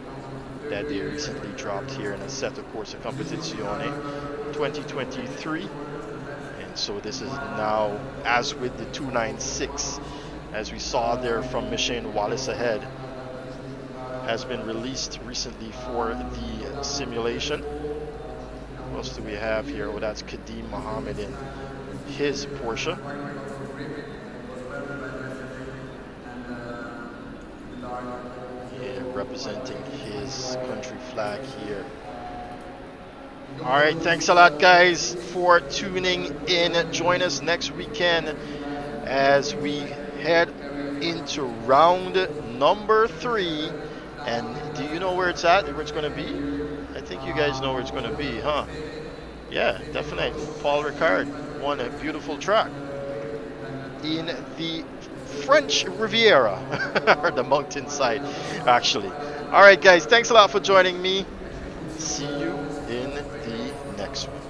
That they recently dropped here in Assetto Corsa Competizione 2023. And so this is now, as with the 296, as we saw there from Machine Wallace ahead, has been released recently for the simulation. What else do we have here? Oh, that's Kadeem Mohammed in his Porsche. Representing his country flag here. All right, thanks a lot, guys, for tuning in. Join us next weekend as we head into round number 3. And do you know where it's at? Where it's going to be? I think you guys know where it's going to be, huh? Yeah, definitely. Paul Ricard won a beautiful track in the French Riviera, or the mountainside, actually. All right, guys, thanks a lot for joining me. See you in the next one.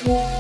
Yeah.